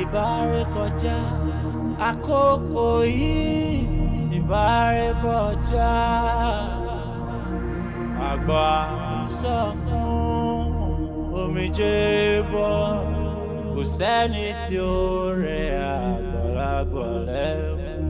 Speaker 11: ìbá ré kọjá, àkókò yìí ìbá ré kọjá. Àgbà sọ fún omijé bọ́, kò sẹ́ni tí ó rẹ̀ àgbàlagbà lẹ́kún.